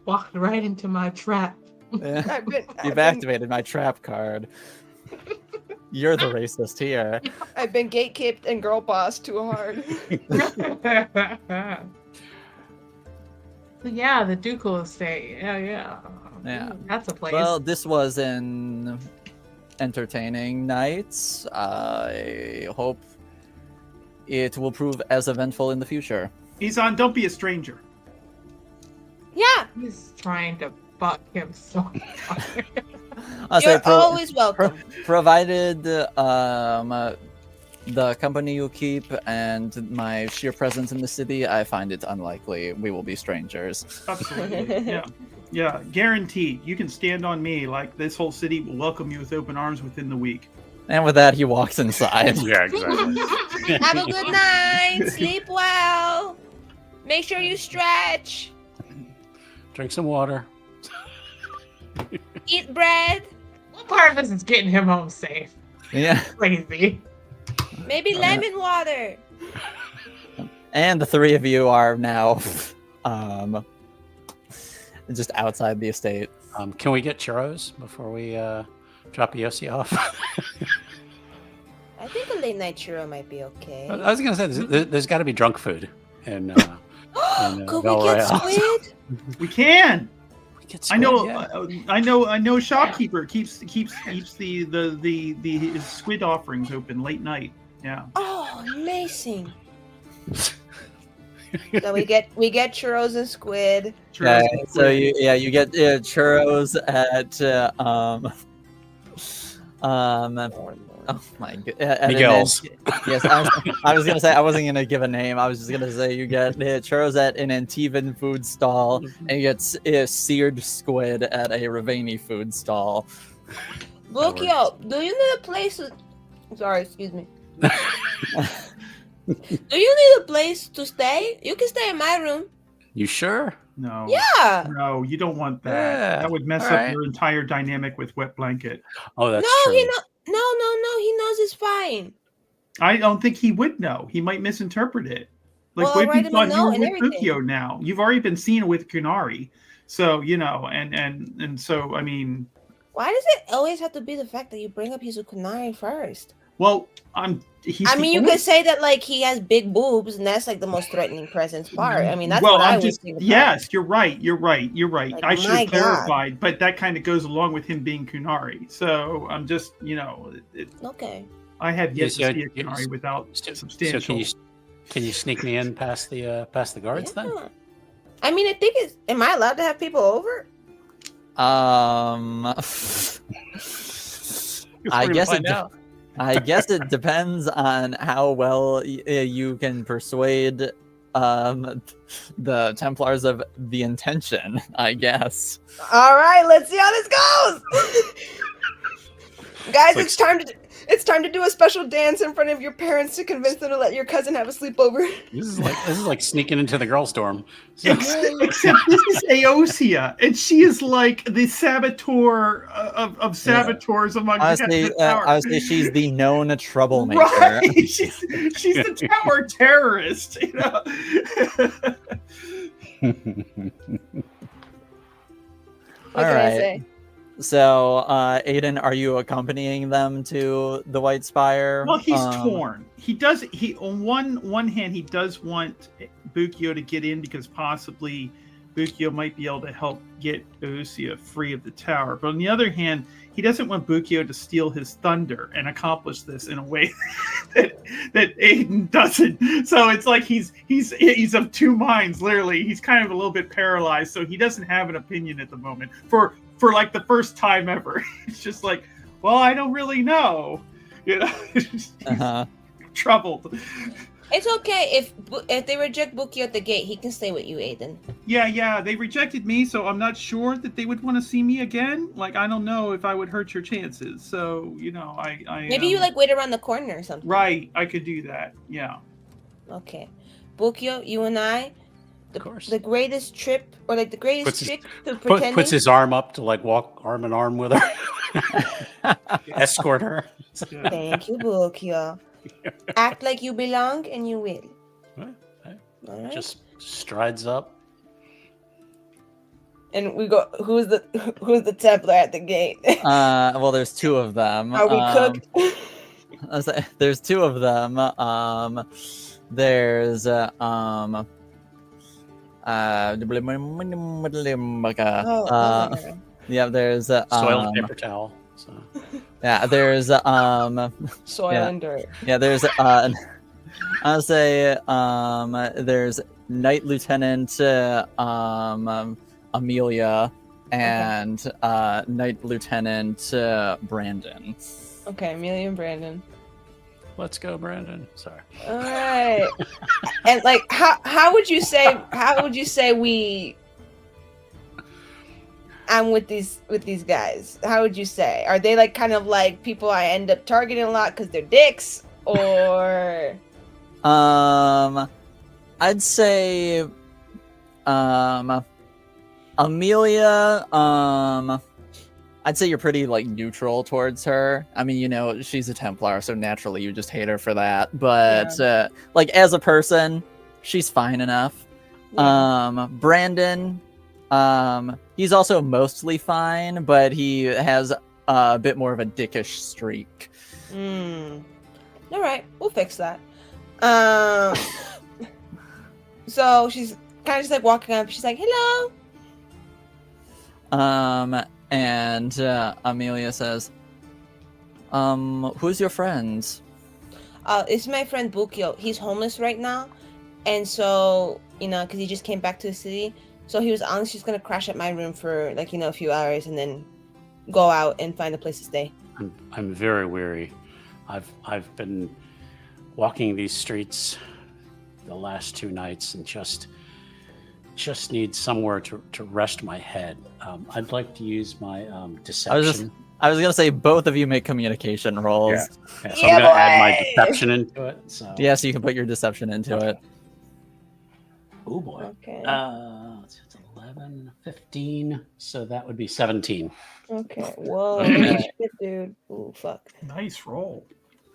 Walked right into my trap. Yeah. I've been- You've activated my trap card. You're the racist here. I've been gatekept and girl boss too hard. Yeah, the Ducal Estate. Yeah. Yeah. Ooh, that's a place. Well, this was an entertaining night. I hope it will prove as eventful in the future. Izan, don't be a stranger. Yeah, He's trying to fuck him so hard. I'll say you're always welcome. provided the company you keep and my sheer presence in the city, I find it unlikely we will be strangers. Absolutely. Yeah, guaranteed. You can stand on me. Like, this whole city will welcome you with open arms within the week. And with that, he walks inside. Yeah, exactly. Have a good night. Sleep well. Make sure you stretch. Drink some water. Eat bread. What part of this is getting him home safe? Yeah. Crazy. Maybe lemon water. And the three of you are now just outside the estate. Can we get churros before we drop Yossi off? I think a late night churro might be okay. I was gonna say there's got to be drunk food, and Could we get squid? We can. We get I squid, know. yeah. I know. A shopkeeper keeps the squid offerings open late night. Yeah. Oh, amazing. So we get churros and squid. Yeah, Churros and so squid. you get churros at oh my god, Miguel's. Yes, I was gonna say I wasn't gonna give a name. I was just gonna say you get churros at an Antivan food stall, and you get seared squid at a Ravani food stall. Bukio, do you need a place to... Sorry, excuse me. Do you need a place to stay? You can stay in my room. You sure? No. Yeah. No, you don't want that. Yeah, That would mess all up right. your entire dynamic with Wet Blanket. Oh, that's No, true. he no. He knows it's fine. I don't think he would know. He might misinterpret it. Like, Well, what I'll if write you him a thought you note were and with everything. Bukio now? You've already been seen with Kunari. So, and so, I mean, Why does it always have to be the fact that you bring up Hizukunari first? well, he's I the mean, you only- could say that like he has big boobs, and that's like the most threatening presence part. I mean, that's well, what I I'm would just think about. yes, you're right. Like, I should my have God. clarified, but that kind of goes along with him being Kunari. So I'm just, Okay. I have yet Yes, to see a yeah, Kunari without So substantial. can you sneak me in past the guards then? Yeah. I mean, I think it's. Am I allowed to have people over? I We're guess gonna it. find out. I guess it depends on how well you can persuade the Templars of the intention. I guess. All right, let's see how this goes. Guys, Like- it's time to do a special dance in front of your parents to convince them to let your cousin have a sleepover. This is like sneaking into the girls' dorm. Except this is Aosia, and she is like the saboteur of saboteurs among Honestly, the tower. I would say she's the known troublemaker. Right, she's the tower terrorist. What All can I right. say? So, Aiden, are you accompanying them to the White Spire? Well, he's torn. He on one hand he does want Bukio to get in because possibly Bukio might be able to help get Aosia free of the tower. But on the other hand, he doesn't want Bukio to steal his thunder and accomplish this in a way that Aiden doesn't. So it's like he's of two minds. Literally, he's kind of a little bit paralyzed. So he doesn't have an opinion at the moment for like the first time ever. It's just like, well, I don't really know. He's troubled. It's okay if they reject Bukio at the gate, he can stay with you, Aiden. Yeah, they rejected me, so I'm not sure that they would want to see me again. Like, I don't know if I would hurt your chances. So, I Maybe you like wait around the corner or something. Right, I could do that. Yeah. Okay, Bukio, you and I, Of course. the greatest trip or like the greatest Puts his- trick to pretending. Puts his arm up to like walk arm in arm with her, escort her. Yeah. Thank you, Bukio. Act like you belong, and you will. Well, hey, All right. just strides up. And we go, who's the Templar at the gate? Well, there's two of them. Are we cooked? There's two of them. There's yeah, there's Soiled paper towel. So. yeah, there's Soil yeah. and dirt. Yeah, there's I'll say there's Knight Lieutenant Amelia and Knight Lieutenant Brandon. Okay, Amelia and Brandon. Let's go, Brandon. Sorry. All right. And like, how would you say I'm with these guys? How would you say? Are they like kind of like people I end up targeting a lot because they're dicks, or? I'd say Amelia, I'd say you're pretty like neutral towards her. I mean, you know, she's a Templar, so naturally you just hate her for that. But like as a person, she's fine enough. Yeah. Brandon, he's also mostly fine, but he has a bit more of a dickish streak. All right, we'll fix that. So she's kind of just like walking up. She's like, "Hello." And Amelia says, who's your friend? It's my friend Bukio. He's homeless right now, and so because he just came back to the city, so he was honestly just gonna crash at my room for like a few hours and then go out and find a place to stay. I'm very weary. I've been walking these streets the last 2 nights and just need somewhere to rest my head. I'd like to use my deception. I was gonna say both of you make communication rolls. Yeah. So I'm gonna add my deception into it. So yeah, so you can put your deception into it. Oh boy. Okay. It's 11, 15. So that would be 17. Okay. Whoa, shit, dude. Oh fuck. Nice roll.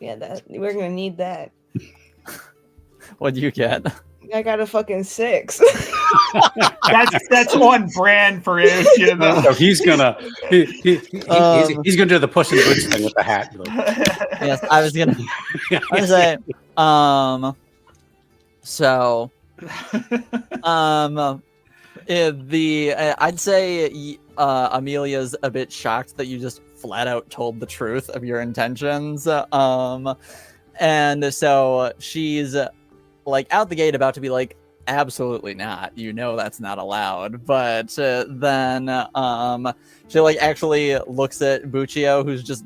Yeah, we're gonna need that. What do you get? I got a fucking 6. That's on brand for him. So he's gonna he's gonna do the Puss in Boots thing with the hat. Yes, I was gonna say so I'd say Amelia's a bit shocked that you just flat out told the truth of your intentions, and so she's like out the gate about to be like, absolutely not, that's not allowed, but then she like actually looks at Buccio, who's just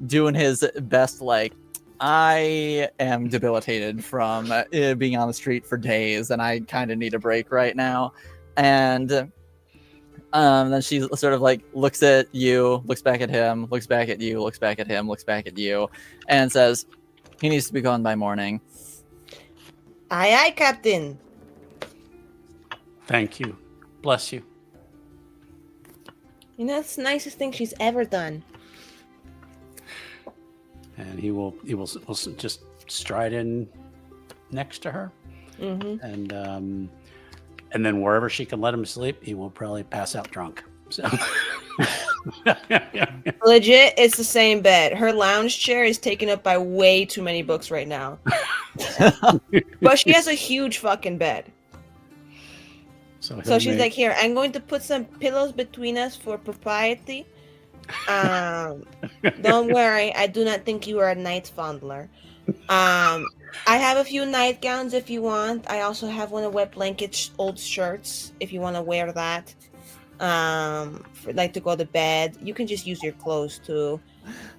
doing his best, like, I am debilitated from being on the street for days and I kind of need a break right now. And then she sort of like looks at you, looks back at him, looks back at you, looks back at him, looks back at you, and says, he needs to be gone by morning. Aye, aye, Captain. Thank you. Bless you. That's the nicest thing she's ever done. And he will just stride in next to her, and then wherever she can let him sleep, he will probably pass out drunk. So legit, it's the same bed. Her lounge chair is taken up by way too many books right now. But she has a huge fucking bed. So she's like, here, I'm going to put some pillows between us for propriety. Don't worry, I do not think you are a night fondler. I have a few nightgowns if you want. I also have one of wet blankets, old shirts, if you want to wear that. For like to go to bed. You can just use your clothes too.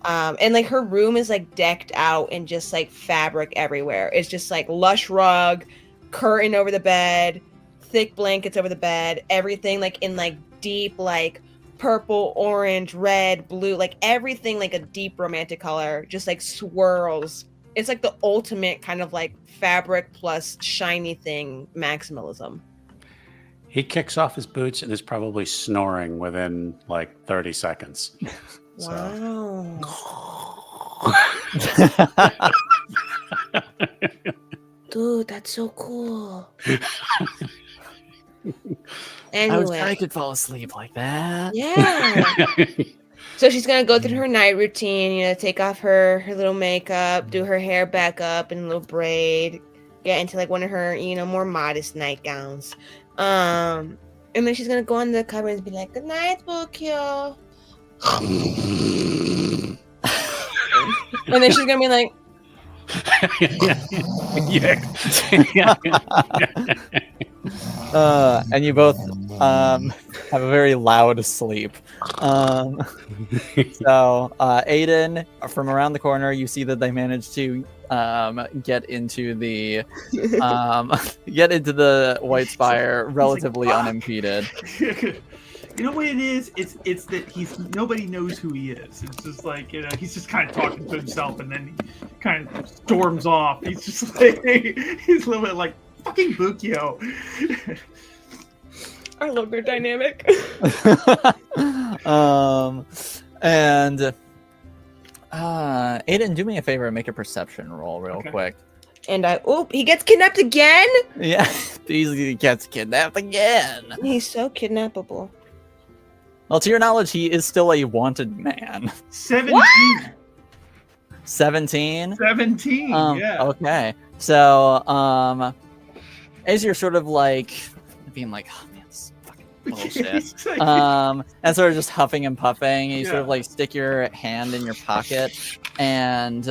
And like her room is like decked out and just like fabric everywhere. It's just like lush rug, curtain over the bed, thick blankets over the bed, everything like in like deep like purple, orange, red, blue, like everything like a deep romantic color, just like swirls. It's like the ultimate kind of like fabric plus shiny thing maximalism. He kicks off his boots and is probably snoring within like 30 seconds. Wow. Dude, that's so cool. I wish I Anyway, could fall asleep like that. yeah. So she's gonna go through her night routine, take off her little makeup, do her hair back up in a little braid, get into like one of her, more modest nightgowns. And then she's gonna go on the cover and be like, "Good night, Bokyo." And then she's gonna be like, And you both have a very loud sleep. So Aiden, from around the corner, you see that they managed to get into the White Spire relatively "Fuck." unimpeded. You know what it is? It's that nobody knows who he is. It's just like, he's just kind of talking to himself, and then he kind of storms off. He's just like, he's a little bit like, fucking Bukio. I love their dynamic. And Aiden, do me a favor and make a perception roll real Okay. quick. And he gets kidnapped again? Yeah, he gets kidnapped again. He's so kidnappable. Well, to your knowledge, he is still a wanted man. 17. 17? 17, yeah. Okay. So, as you're sort of like being like, oh man, this is fucking bullshit. It's like- And sort of just huffing and puffing, you sort of Yeah. like stick your hand in your pocket, and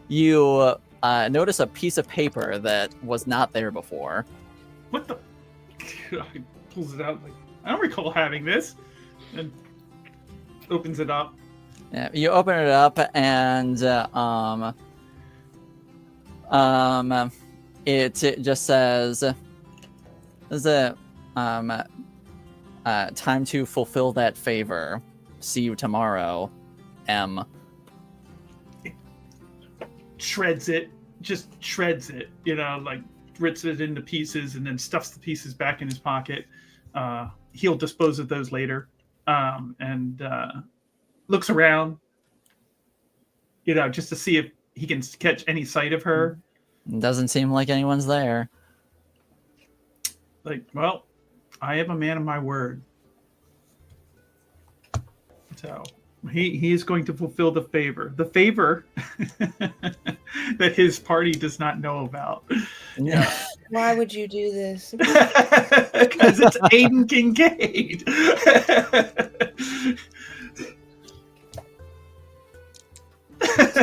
you notice a piece of paper that was not there before. What the? He pulls it out like, I don't recall having this, and opens it up. Yeah, you open it up, and it just says, "Is it time to fulfill that favor? See you tomorrow, M." Shreds it, like rips it into pieces, and then stuffs the pieces back in his pocket. He'll dispose of those later, and looks around, just to see if he can catch any sight of her. Doesn't seem like anyone's there. Like, well, I am a man of my word. So he is going to fulfill the favor that his party does not know about. Yeah. Why would you do this? Because it's Aiden Kincaid. See,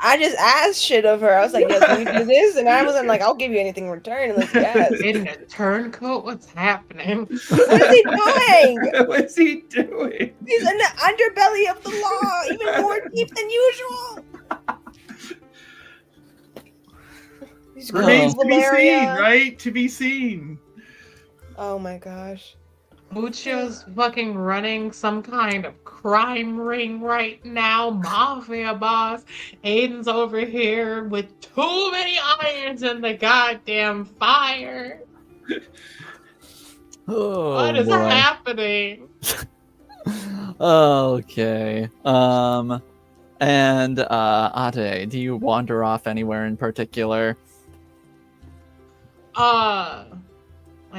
I just asked shit of her. I was like, "Yo, can you do this?" And I wasn't like, "I'll give you anything in return unless you ask." In a turncoat? What's happening? What is he doing? What's he doing? He's in the underbelly of the law, even more deep than usual. He's Remains to be seen, Valeria. right? To be seen. Oh my gosh. Mucho's fucking running some kind of crime ring right now, mafia boss. Aiden's over here with too many irons in the goddamn fire. Oh, What is boy. happening? Okay. And Ade, do you wander off anywhere in particular? I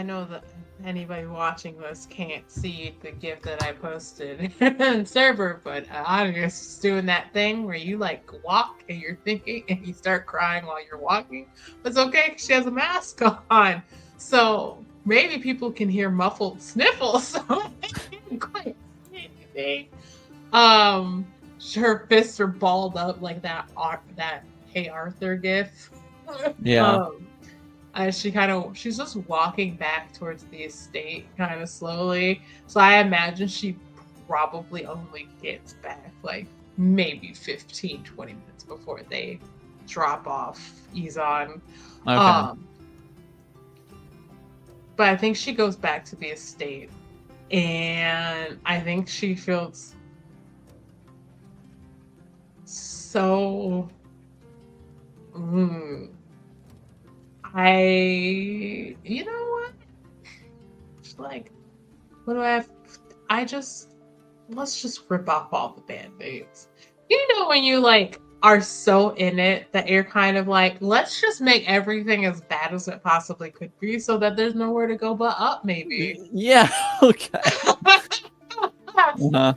know that anybody watching this can't see the GIF that I posted in server, but I'm just doing that thing where you like walk and you're thinking and you start crying while you're walking. But it's okay because she has a mask on, so maybe people can hear muffled sniffles. So I can't quite see anything. Her fists are balled up like that Hey Arthur GIF. Yeah. She's just walking back towards the estate kind of slowly. So I imagine she probably only gets back like maybe 15, 20 minutes before they drop off Izan. Okay. But I think she goes back to the estate, and I think she feels so you know what? It's like, what do I have? Let's just rip off all the band-aids. You know when you like are so in it that you're kind of like, let's just make everything as bad as it possibly could be so that there's nowhere to go but up, maybe. Yeah. Okay. Not Uh-huh.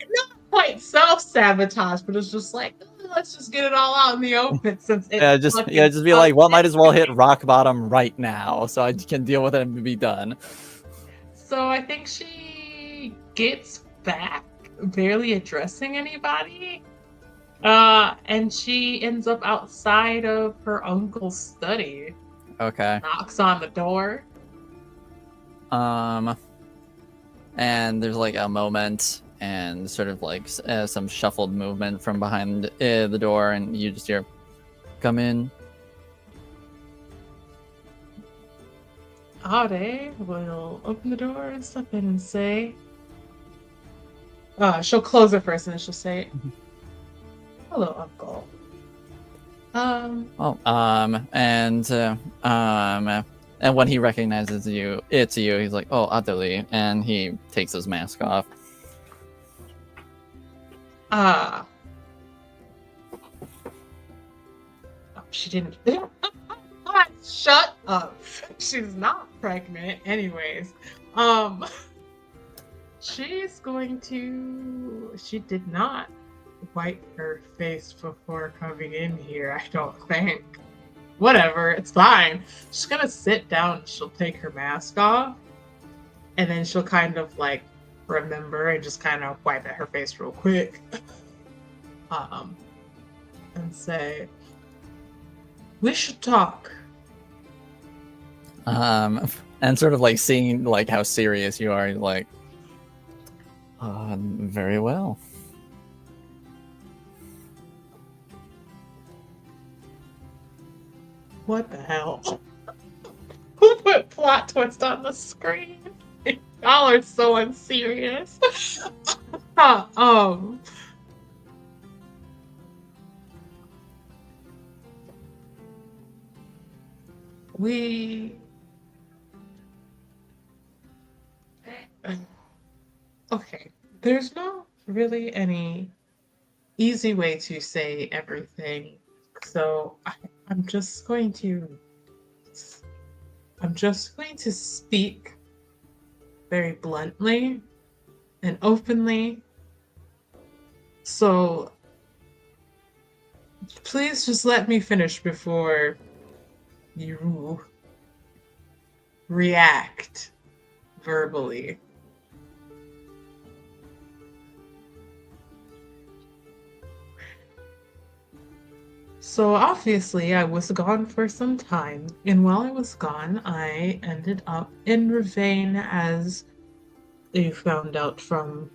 quite self-sabotage, but it's just like, let's just get it all out in the open since it's Yeah, just be like, well, might as well hit rock bottom right now, so I can deal with it and be done. So I think she gets back, barely addressing anybody. And she ends up outside of her uncle's study. Okay. Knocks on the door. And there's like a moment and sort of like some shuffled movement from behind the door, and you just hear, "Come in." Ade will open the door and step in and say, she'll close it first and then she'll say, "Hello, Uncle." And when he recognizes you, it's you. He's like, "Oh, Adeli," and he takes his mask off. She didn't. Shut up. She's not pregnant, anyways. She's going to. She did not wipe her face before coming in here, I don't think. Whatever, it's fine. She's gonna sit down, she'll take her mask off, and then she'll kind of like remember and just kind of wipe at her face real quick. And say, "We should talk." And sort of like seeing like how serious you are, like, very well. What the hell? Who put plot twist on the screen? Y'all are so unserious. Okay, there's not really any easy way to say everything, so I'm just going to speak very bluntly and openly. So please just let me finish before you react verbally. So obviously I was gone for some time, and while I was gone, I ended up in Ravane, as you found out from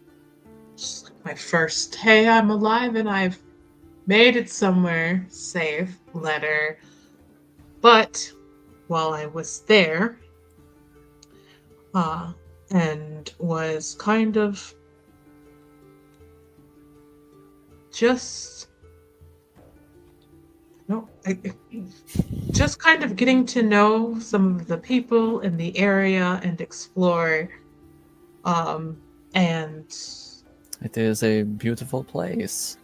my first "Hey, I'm alive and I've made it somewhere safe" letter. But while I was there, and was kind of just just kind of getting to know some of the people in the area and explore. And It is a beautiful place.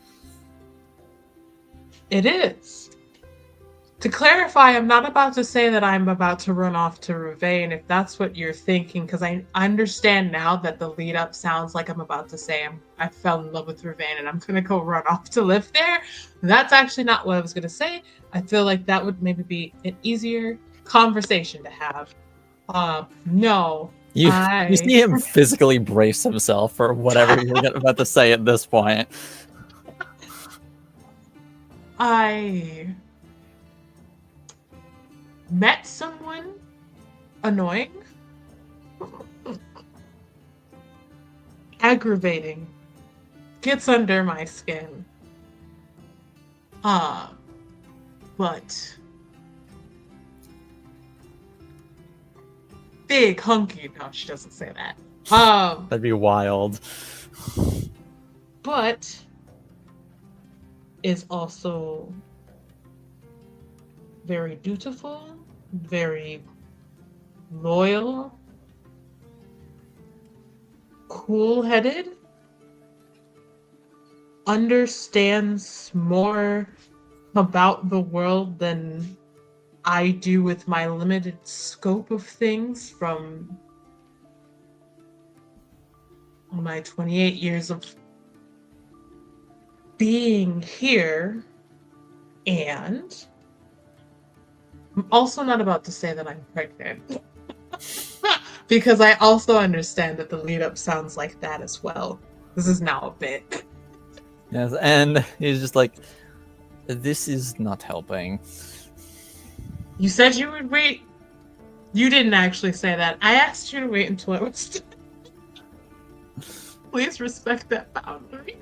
it is. To clarify, I'm not about to say that I'm about to run off to Ravane, if that's what you're thinking, because I understand now that the lead up sounds like I'm about to say I fell in love with Ravane and I'm going to go run off to live there. That's actually not what I was going to say. I feel like that would maybe be an easier conversation to have. No. You see him physically brace himself for whatever you're about to say at this point. I met someone annoying, aggravating, gets under my skin. But big hunky. No, she doesn't say that. That'd be wild. But is also very dutiful, very loyal, cool-headed, understands more about the world than I do with my limited scope of things from my 28 years of being here. And I'm also not about to say that I'm pregnant. Because I also understand that the lead up sounds like that as well. This is now a bit. Yes, and he's just like, this is not helping. You said you would wait. You didn't actually say that. I asked you to wait until it was. Please respect that boundary.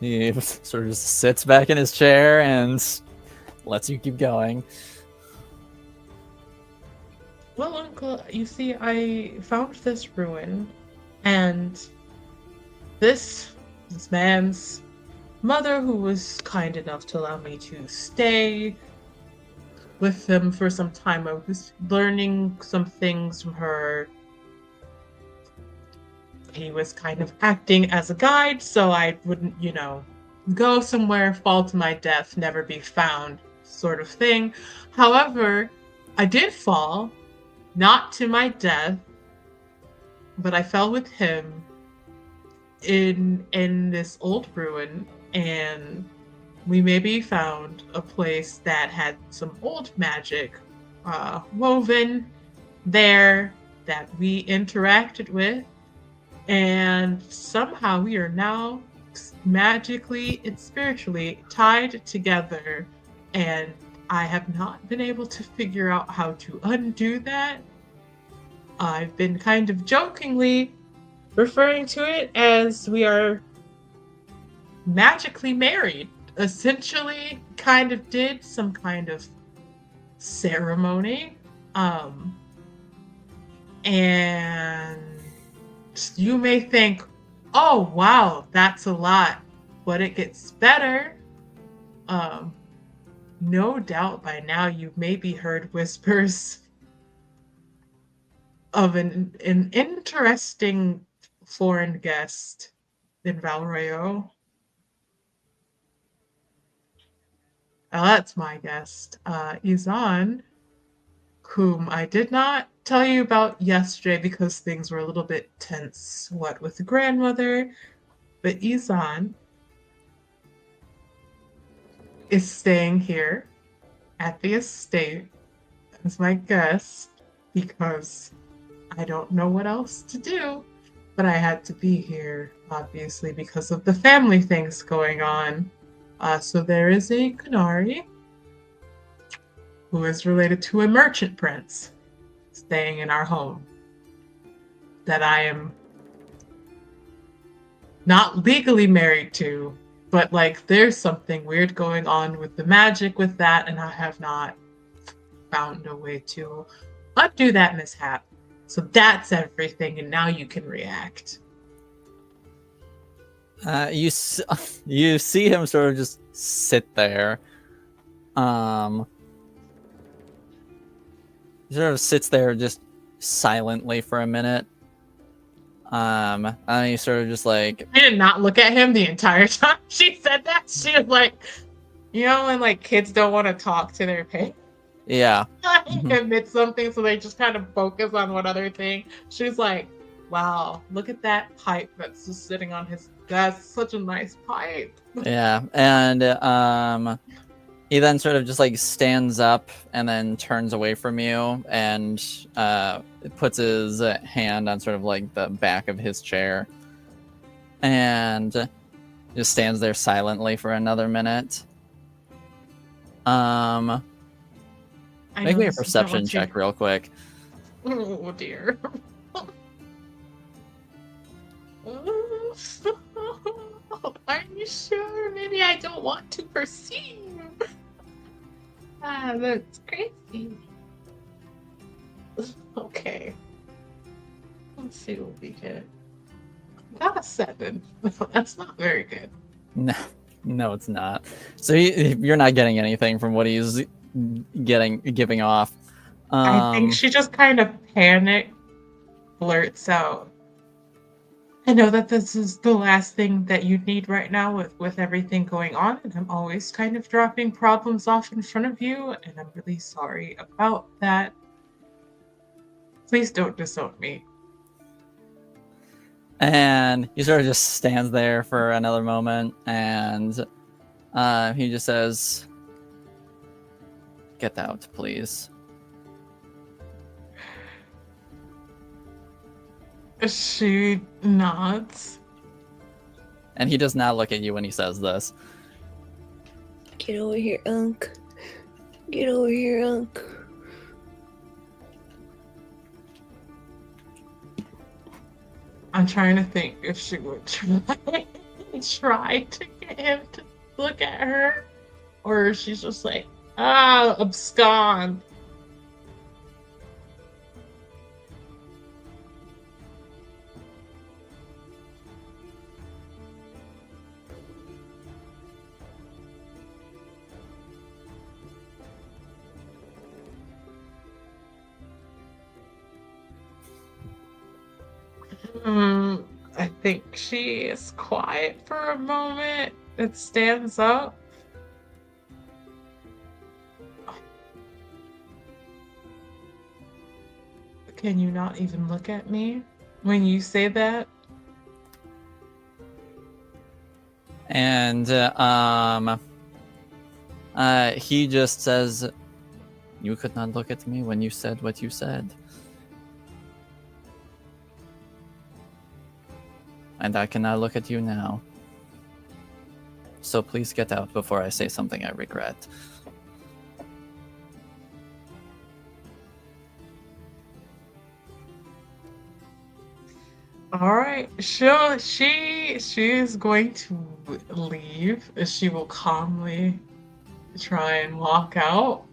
He sort of just sits back in his chair and lets you keep going. Well, Uncle, you see, I found this ruin, and this man's mother, who was kind enough to allow me to stay with them for some time. I was learning some things from her. He was kind of acting as a guide, so I wouldn't, go somewhere, fall to my death, never be found, sort of thing. However, I did fall, not to my death, but I fell with him in this old ruin, and we maybe found a place that had some old magic woven there that we interacted with. And somehow we are now magically and spiritually tied together. And I have not been able to figure out how to undo that. I've been kind of jokingly referring to it as we are magically married. Essentially, kind of did some kind of ceremony. And you may think, oh, wow, that's a lot, but it gets better. No doubt by now you've maybe heard whispers of an interesting foreign guest in Valrayo. That's my guest, Izan, whom I did not tell you about yesterday because things were a little bit tense, with the grandmother. But Izan is staying here at the estate as my guest because I don't know what else to do. But I had to be here, obviously, because of the family things going on. So there is a Kunari who is related to a merchant prince staying in our home that I am not legally married to, but there's something weird going on with the magic with that, and I have not found a way to undo that mishap. So that's everything, and now you can react. You see him sort of just sit there. He sort of sits there just silently for a minute. And he sort of just like... I did not look at him the entire time she said that. She was like, when kids don't want to talk to their parents. Yeah. Admit something, so they just kind of focus on one other thing. She's like, wow, look at that pipe that's just sitting on his desk. Such a nice pipe. Yeah. And he then sort of just stands up and then turns away from you and puts his hand on sort of the back of his chair and just stands there silently for another minute. Make me a perception check real quick. Oh dear. Are you sure? Maybe I don't want to perceive. That's crazy. Okay. Let's see what we get. Got a 7. That's not very good. No, it's not. So you're not getting anything from what he's giving off. I think she just kind of panicked, blurts out, I know that this is the last thing that you need right now with everything going on, and I'm always kind of dropping problems off in front of you, and I'm really sorry about that. Please don't disown me. And he sort of just stands there for another moment, and he just says, "Get out, please." She nods. And he does not look at you when he says this. Get over here, Unc. Get over here, Unc. I'm trying to think if she would try to get him to look at her, or if she's just like, abscond. I think she is quiet for a moment. It stands up. Can you not even look at me when you say that? And he just says, "You could not look at me when you said what you said. And I cannot look at you now. So please get out before I say something I regret." All right, she is going to leave. She will calmly try and walk out.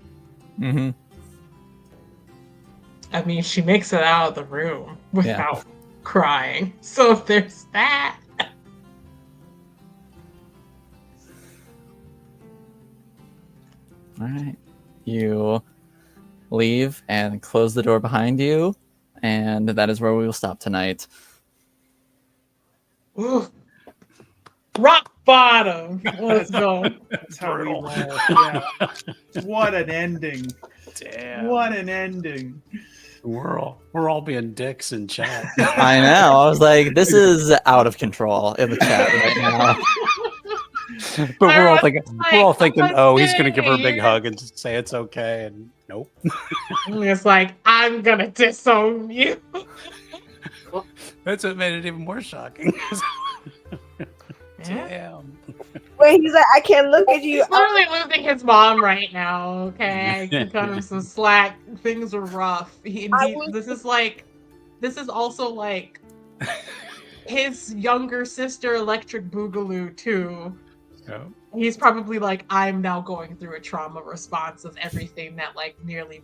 Mm-hmm. I mean, she makes it out of the room without Yeah. crying. So there's that. All right. You leave and close the door behind you, and that is where we will stop tonight. Ooh. Rock bottom. Let's go. That's how we roll. Yeah. What an ending. Damn. What an ending. We're all being dicks in chat. I know. I was like, this is out of control in the chat right now. But we're all thinking, Like, oh, he's gonna give her a big yeah. hug and just say it's okay, and nope. It's like, I'm gonna disown you. That's what made it even more shocking. Yeah. Damn. Wait, he's like, I can't look at you. He's literally losing his mom right now. Okay, I can cut him some slack. Things are rough. This is also like his younger sister, Electric Boogaloo, too. Oh. He's probably like, I'm now going through a trauma response of everything that like nearly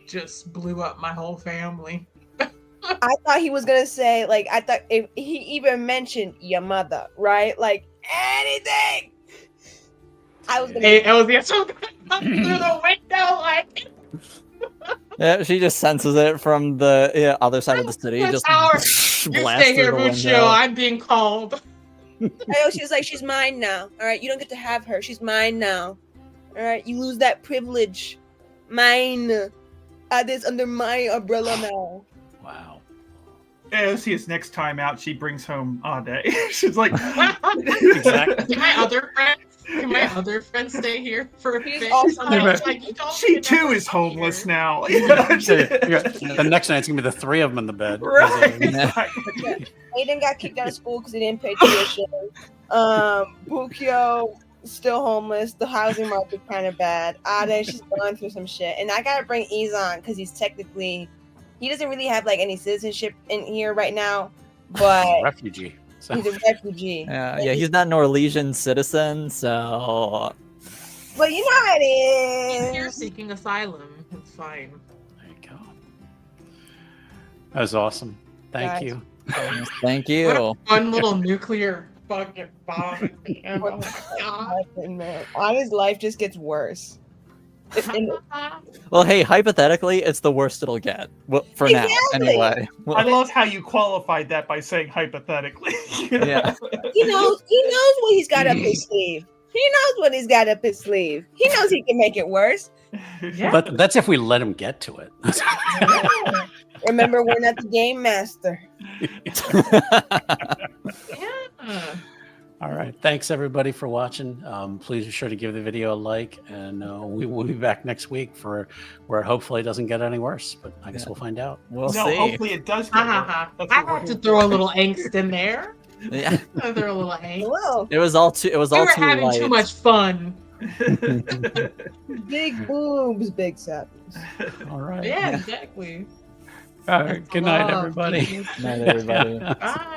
just blew up my whole family. I thought he was gonna say, like, I thought if he even mentioned your mother, right? Like anything. I was gonna. Hey, Elsie, so come through the window like. Yeah, she just senses it from the other side of the city. Just You blasts stay here, through the Muccio. window. I'm being called. I know she's like, she's mine now. All right, you don't get to have her. She's mine now. All right, you lose that privilege. Mine. This under my umbrella now. Wow. As next time out, she brings home Ade. She's like, Exactly. Can my other friends stay here for a bit? also- she too is homeless now. The next night it's gonna be the three of them in the bed. Right. Aiden got kicked out of school because he didn't pay tuition. Bukio still homeless. The housing market kind of bad. Ade, she's going through some shit, and I gotta bring Izan because he doesn't really have like any citizenship in here right now, but Refugee. So. he's a refugee. Yeah, he's not an Norwegian citizen, so. But you know how it He's here is. seeking asylum. It's fine. There you go. That was awesome. Thank Guys. you. Thank What you. a fun little nuclear fucking bomb. Oh my god. Man, Ade's life just gets worse. And- Well, hey, hypothetically, it's the worst it'll get. Well, for now, Exactly. anyway. I love how you qualified that by saying hypothetically. Yeah. he knows what he's got up his sleeve. He knows what he's got up his sleeve. He knows he can make it worse. Yeah. But that's if we let him get to it. Remember, we're not the game master. Yeah. All right. Thanks, everybody, for watching. Please be sure to give the video a like, and we will be back next week for where hopefully it doesn't get any worse, but I guess we'll find out. We'll No, see. hopefully it does get worse. That's I what we're had to here throw for. a little angst in there. Yeah. Throw a little angst. Whoa, It was all too. It was We all were too having light. too much fun. big boobs, big sapples. All right. Yeah, exactly. All right. Good night, Love, everybody. dude. Night, everybody. Bye.